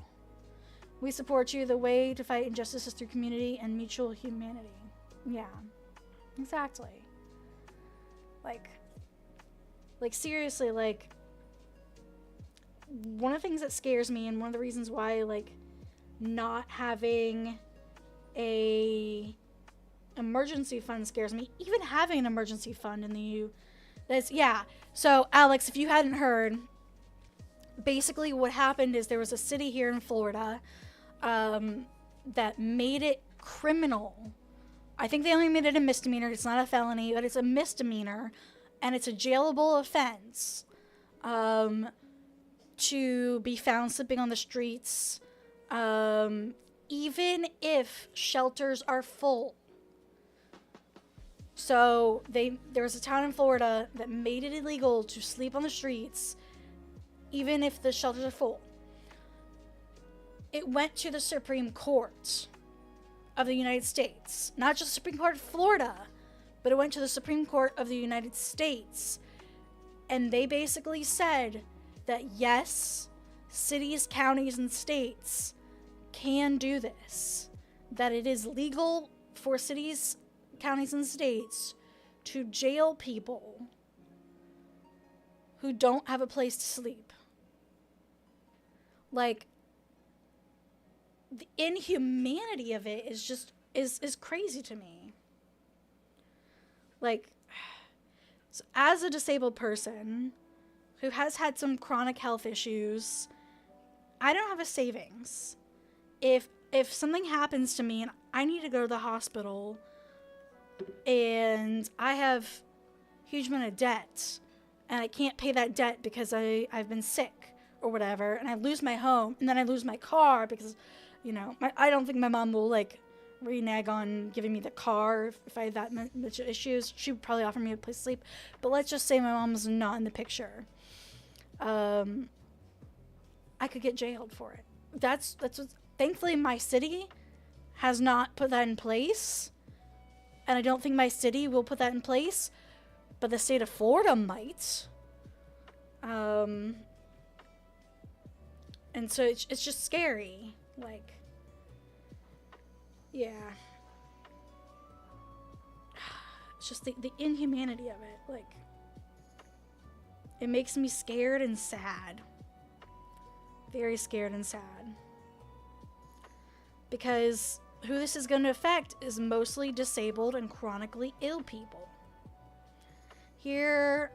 We support you. The way to fight injustice is through community and mutual humanity. Yeah, exactly. Like seriously, like, one of the things that scares me and one of the reasons why, like, not having a emergency fund scares me, even having an emergency fund in the yeah. So Alex, if you hadn't heard, basically what happened is there was a city here in Florida that made it criminal. I think they only made it a misdemeanor. It's not a felony, but it's a misdemeanor, and it's a jailable offense to be found sleeping on the streets, even if shelters are full. So there was a town in Florida that made it illegal to sleep on the streets, even if the shelters are full. It went to the Supreme Court of the United States. Not just the Supreme Court of Florida, but it went to the Supreme Court of the United States. And they basically said that yes, cities, counties, and states can do this. That it is legal for cities, counties, and states to jail people who don't have a place to sleep. Like, the inhumanity of it is just is crazy to me. Like, so as a disabled person who has had some chronic health issues, I don't have a savings. If something happens to me and I need to go to the hospital and I have a huge amount of debt and I can't pay that debt because I've been sick or whatever, and I lose my home and then I lose my car because, you know, I don't think my mom will, like, renege on giving me the car if I have that much issues. She would probably offer me a place to sleep. But let's just say my mom's not in the picture. I could get jailed for it. That's what, thankfully my city has not put that in place. And I don't think my city will put that in place. But the state of Florida might. And so it's just scary. Like, yeah. It's just the inhumanity of it. Like, it makes me scared and sad. Very scared and sad. Because who this is going to affect is mostly disabled and chronically ill people. Here,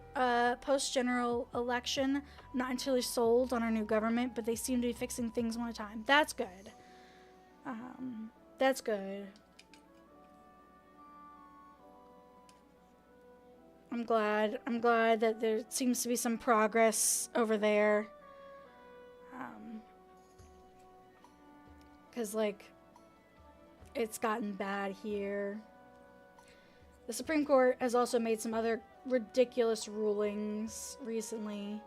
post-general election, not entirely sold on our new government, but they seem to be fixing things one at a time. That's good. That's good. I'm glad that there seems to be some progress over there. 'Cause, like, it's gotten bad here. The Supreme Court has also made some other ridiculous rulings recently.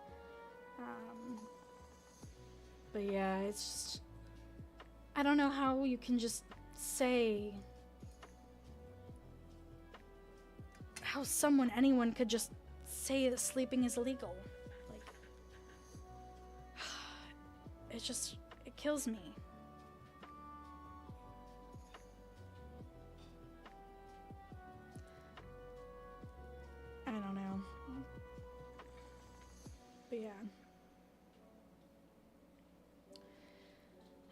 But yeah, it's just... I don't know how you can just say... How anyone could just say that sleeping is illegal. Like... It kills me. I don't know. But yeah.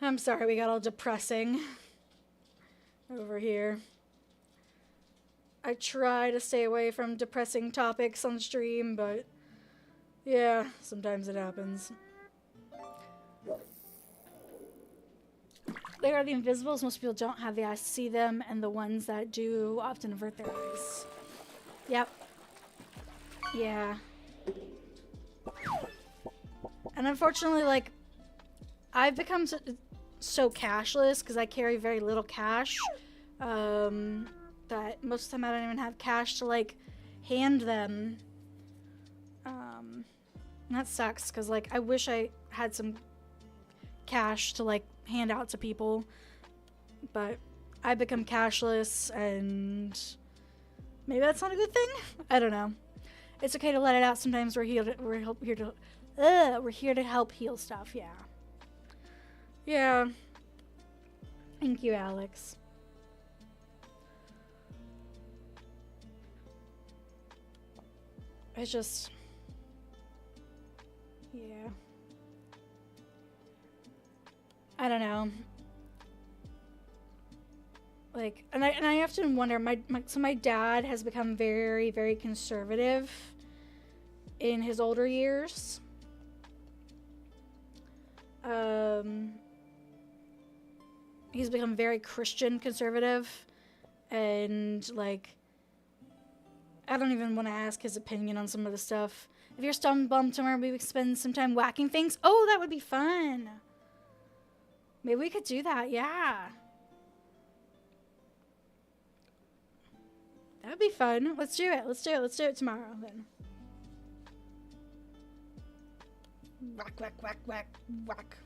I'm sorry we got all depressing over here. I try to stay away from depressing topics on stream, but yeah, sometimes it happens. They are the invisibles. Most people don't have the eyes to see them, and the ones that do often avert their eyes. Yep. Yeah. And unfortunately, like, I've become so cashless because I carry very little cash, that most of the time I don't even have cash to, like, hand them. And that sucks because, like, I wish I had some cash to, like, hand out to people, but I've become cashless, and maybe that's not a good thing. I don't know. It's okay to let it out sometimes. We're here to help heal stuff. Yeah. Thank you, Alex. It's just, yeah. I don't know. Like, and I often wonder, so my dad has become very, very conservative in his older years. He's become very Christian conservative, and, like, I don't even want to ask his opinion on some of the stuff. If you're stun bummed tomorrow, we would spend some time whacking things. Oh, that would be fun. Maybe we could do that, yeah. That would be fun. Let's do it. Let's do it tomorrow, then. Whack, whack, whack, whack, whack.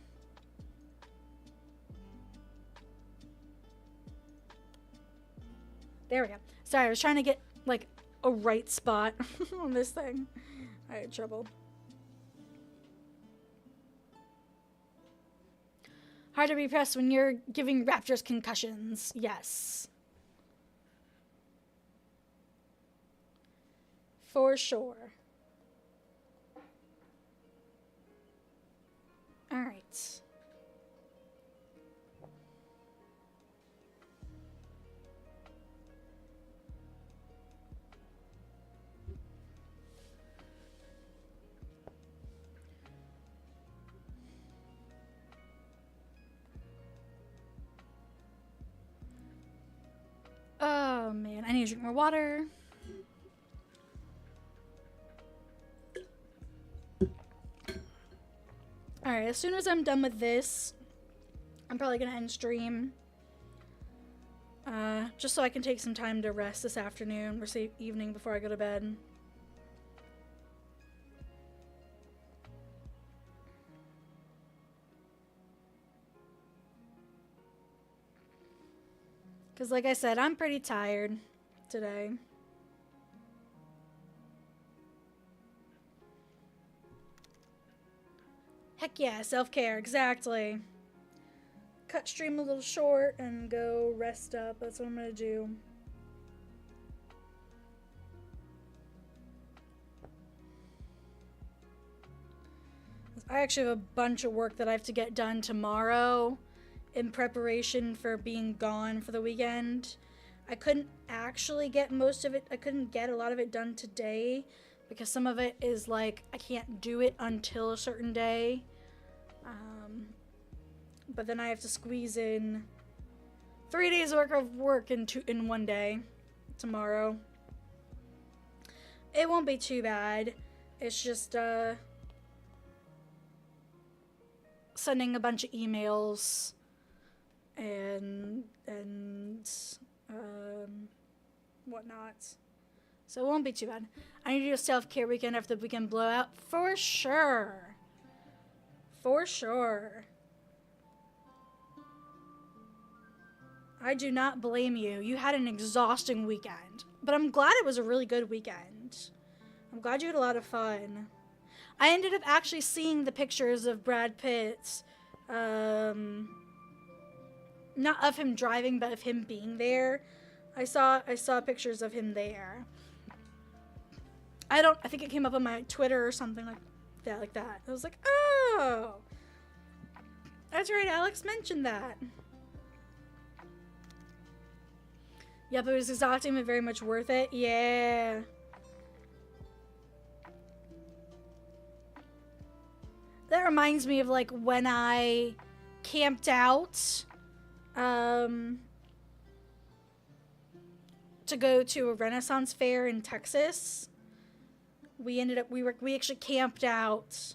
There we go. Sorry, I was trying to get, like, a right spot on this thing. I had trouble. Hard to repress when you're giving raptors concussions. Yes. For sure. All right. Oh man, I need to drink more water. Alright, as soon as I'm done with this, I'm probably gonna end stream. Just so I can take some time to rest this afternoon or say evening before I go to bed. Because like I said, I'm pretty tired today. Heck yeah, self-care, exactly. Cut stream a little short and go rest up. That's what I'm gonna do. I actually have a bunch of work that I have to get done tomorrow in preparation for being gone for the weekend. I couldn't actually get most of it. I couldn't get a lot of it done today because some of it is like I can't do it until a certain day. But then I have to squeeze in 3 days worth of work in one day tomorrow. It won't be too bad. It's just sending a bunch of emails and whatnot. So it won't be too bad. I need to do a self-care weekend after the weekend blowout. For sure. For sure. I do not blame you. You had an exhausting weekend. But I'm glad it was a really good weekend. I'm glad you had a lot of fun. I ended up actually seeing the pictures of Brad Pitt. Not of him driving, but of him being there. I saw pictures of him there. I think it came up on my Twitter or something like that. I was like, oh, that's right, Alex mentioned that. Yep, it was exhausting, but very much worth it. Yeah. That reminds me of like when I camped out to go to a Renaissance fair in Texas. We actually camped out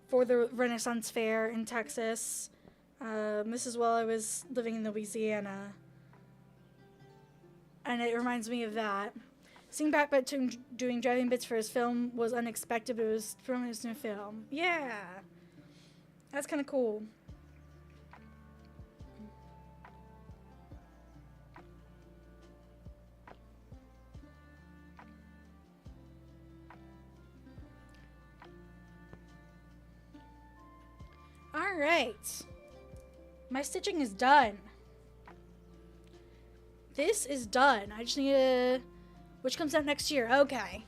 for the Renaissance fair in Texas. This is while I was living in Louisiana. And it reminds me of that. Seeing Brad Pitt doing driving bits for his film was unexpected, but it was from his new film. Yeah. That's kind of cool. Alright. My stitching is done. This is done. I just need to... Which comes out next year. Okay.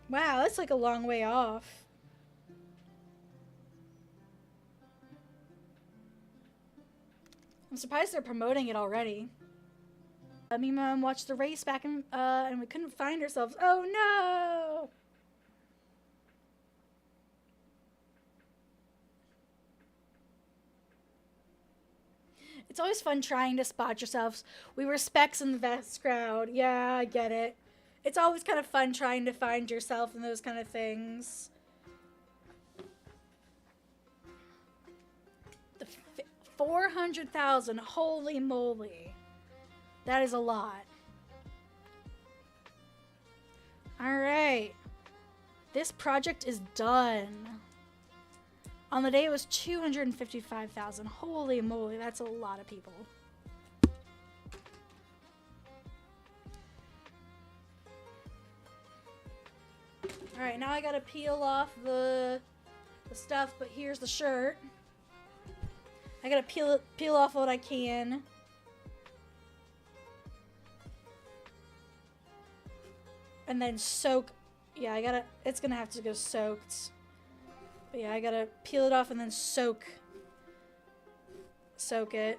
Wow, that's like a long way off. I'm surprised they're promoting it already. Me and Mom watched the race back in, and we couldn't find ourselves. Oh no! It's always fun trying to spot yourselves. We were specks in the vest crowd. Yeah, I get it. It's always kind of fun trying to find yourself in those kind of things. The 400,000. Holy moly. That is a lot. Alright. This project is done. On the day it was 255,000. Holy moly, that's a lot of people. Alright, now I gotta peel off the stuff, but here's the shirt. I gotta peel off what I can. And then soak. Yeah, it's gonna have to go soaked. But yeah, I gotta peel it off and then soak it.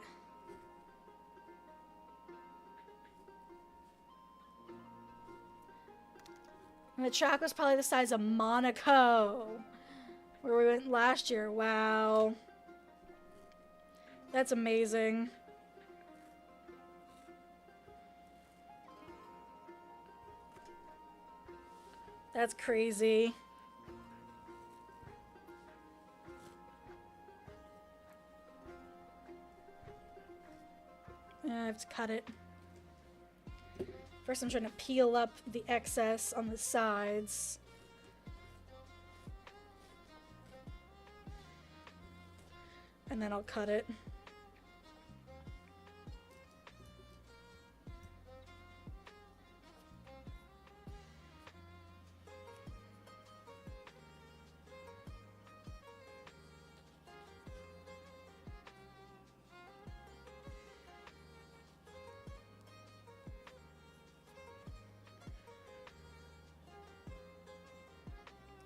And the track was probably the size of Monaco, where we went last year. Wow. That's amazing. That's crazy. I have to cut it. First I'm trying to peel up the excess on the sides. And then I'll cut it.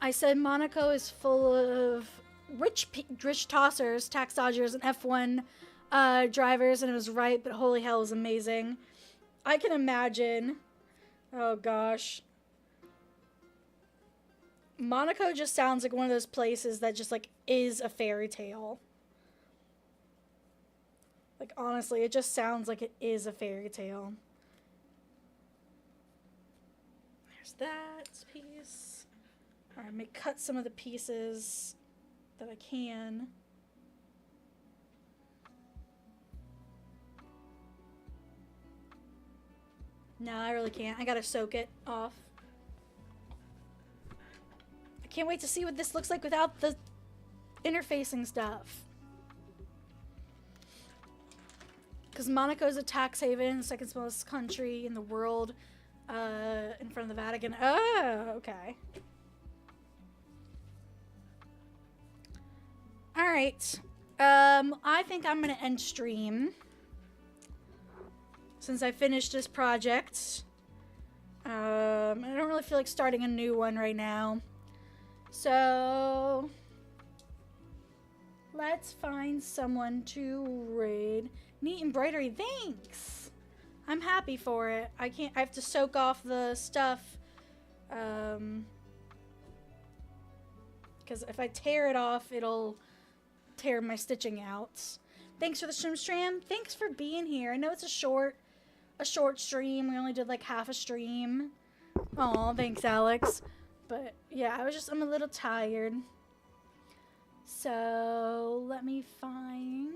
I said Monaco is full of rich tossers, tax dodgers, and F1 drivers, and it was right, but holy hell, it was amazing. I can imagine. Oh gosh. Monaco just sounds like one of those places that just like is a fairy tale. Like honestly, it just sounds like it is a fairy tale. There's that piece. Alright, I'm going to cut some of the pieces that I can. No, I really can't. I gotta soak it off. I can't wait to see what this looks like without the interfacing stuff. Because Monaco's a tax haven, second smallest country in the world, in front of the Vatican. Oh, okay. All right. I think I'm gonna end stream since I finished this project. I don't really feel like starting a new one right now. So let's find someone to raid. Neat embroidery, thanks. I'm happy for it. I have to soak off the stuff. Because if I tear it off, it'll tear my stitching out. Thanks for the stream. Thanks for being here. I know it's a short stream. We only did like half a stream. Aw, thanks, Alex. But yeah, I'm a little tired. So let me find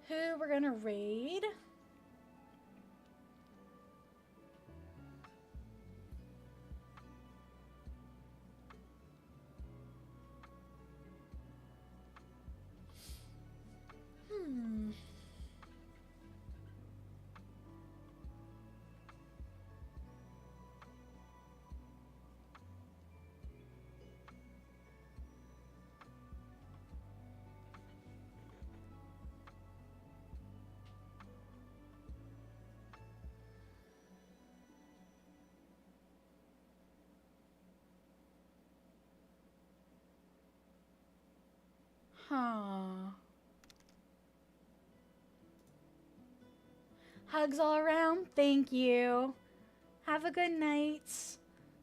who we're gonna raid. Hugs all around. Thank you. Have a good night.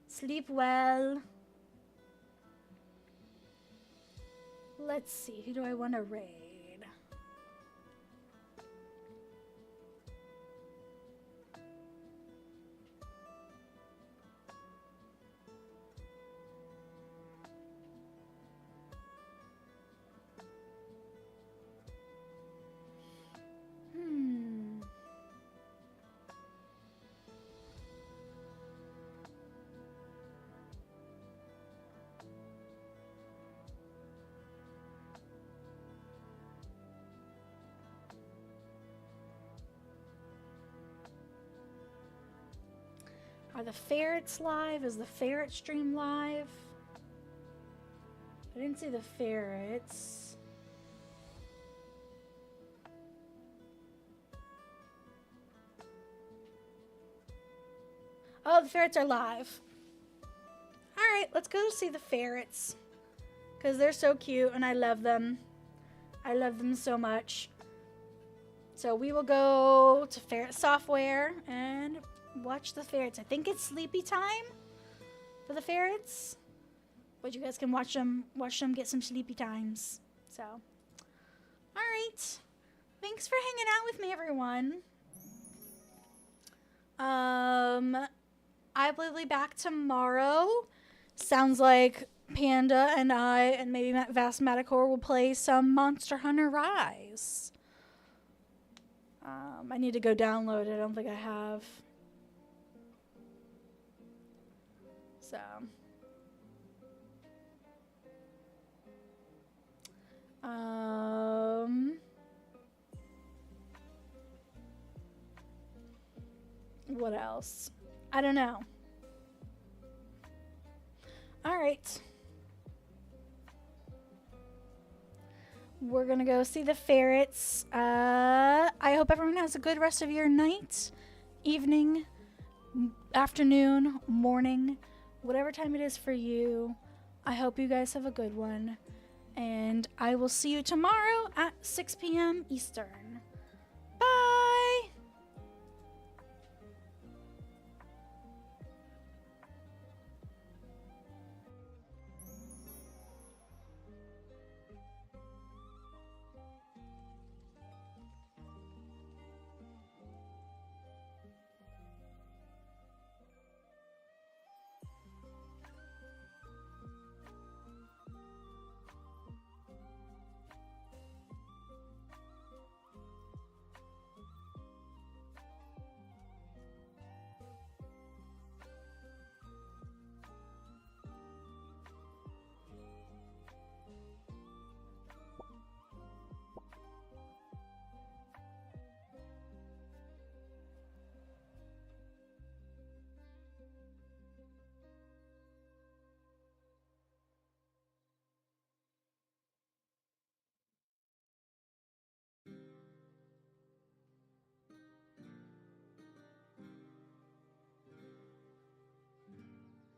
Sleep well. Let's see. Who do I want to raid? Are the ferrets live? Is the ferret stream live? I didn't see the ferrets. Oh, the ferrets are live. Alright, let's go see the ferrets. Because they're so cute and I love them. I love them so much. So we will go to ferret software and watch the ferrets. I think it's sleepy time for the ferrets, but you guys can watch them get some sleepy times. So, all right, thanks for hanging out with me, everyone. I will be back tomorrow. Sounds like Panda and I and maybe Vast Matacore will play some Monster Hunter Rise. I need to go download it. I don't think I have. So, what else? I don't know. All right. We're gonna go see the ferrets. I hope everyone has a good rest of your night, evening, afternoon, morning, whatever time it is for you. I hope you guys have a good one. And I will see you tomorrow at 6 p.m. Eastern.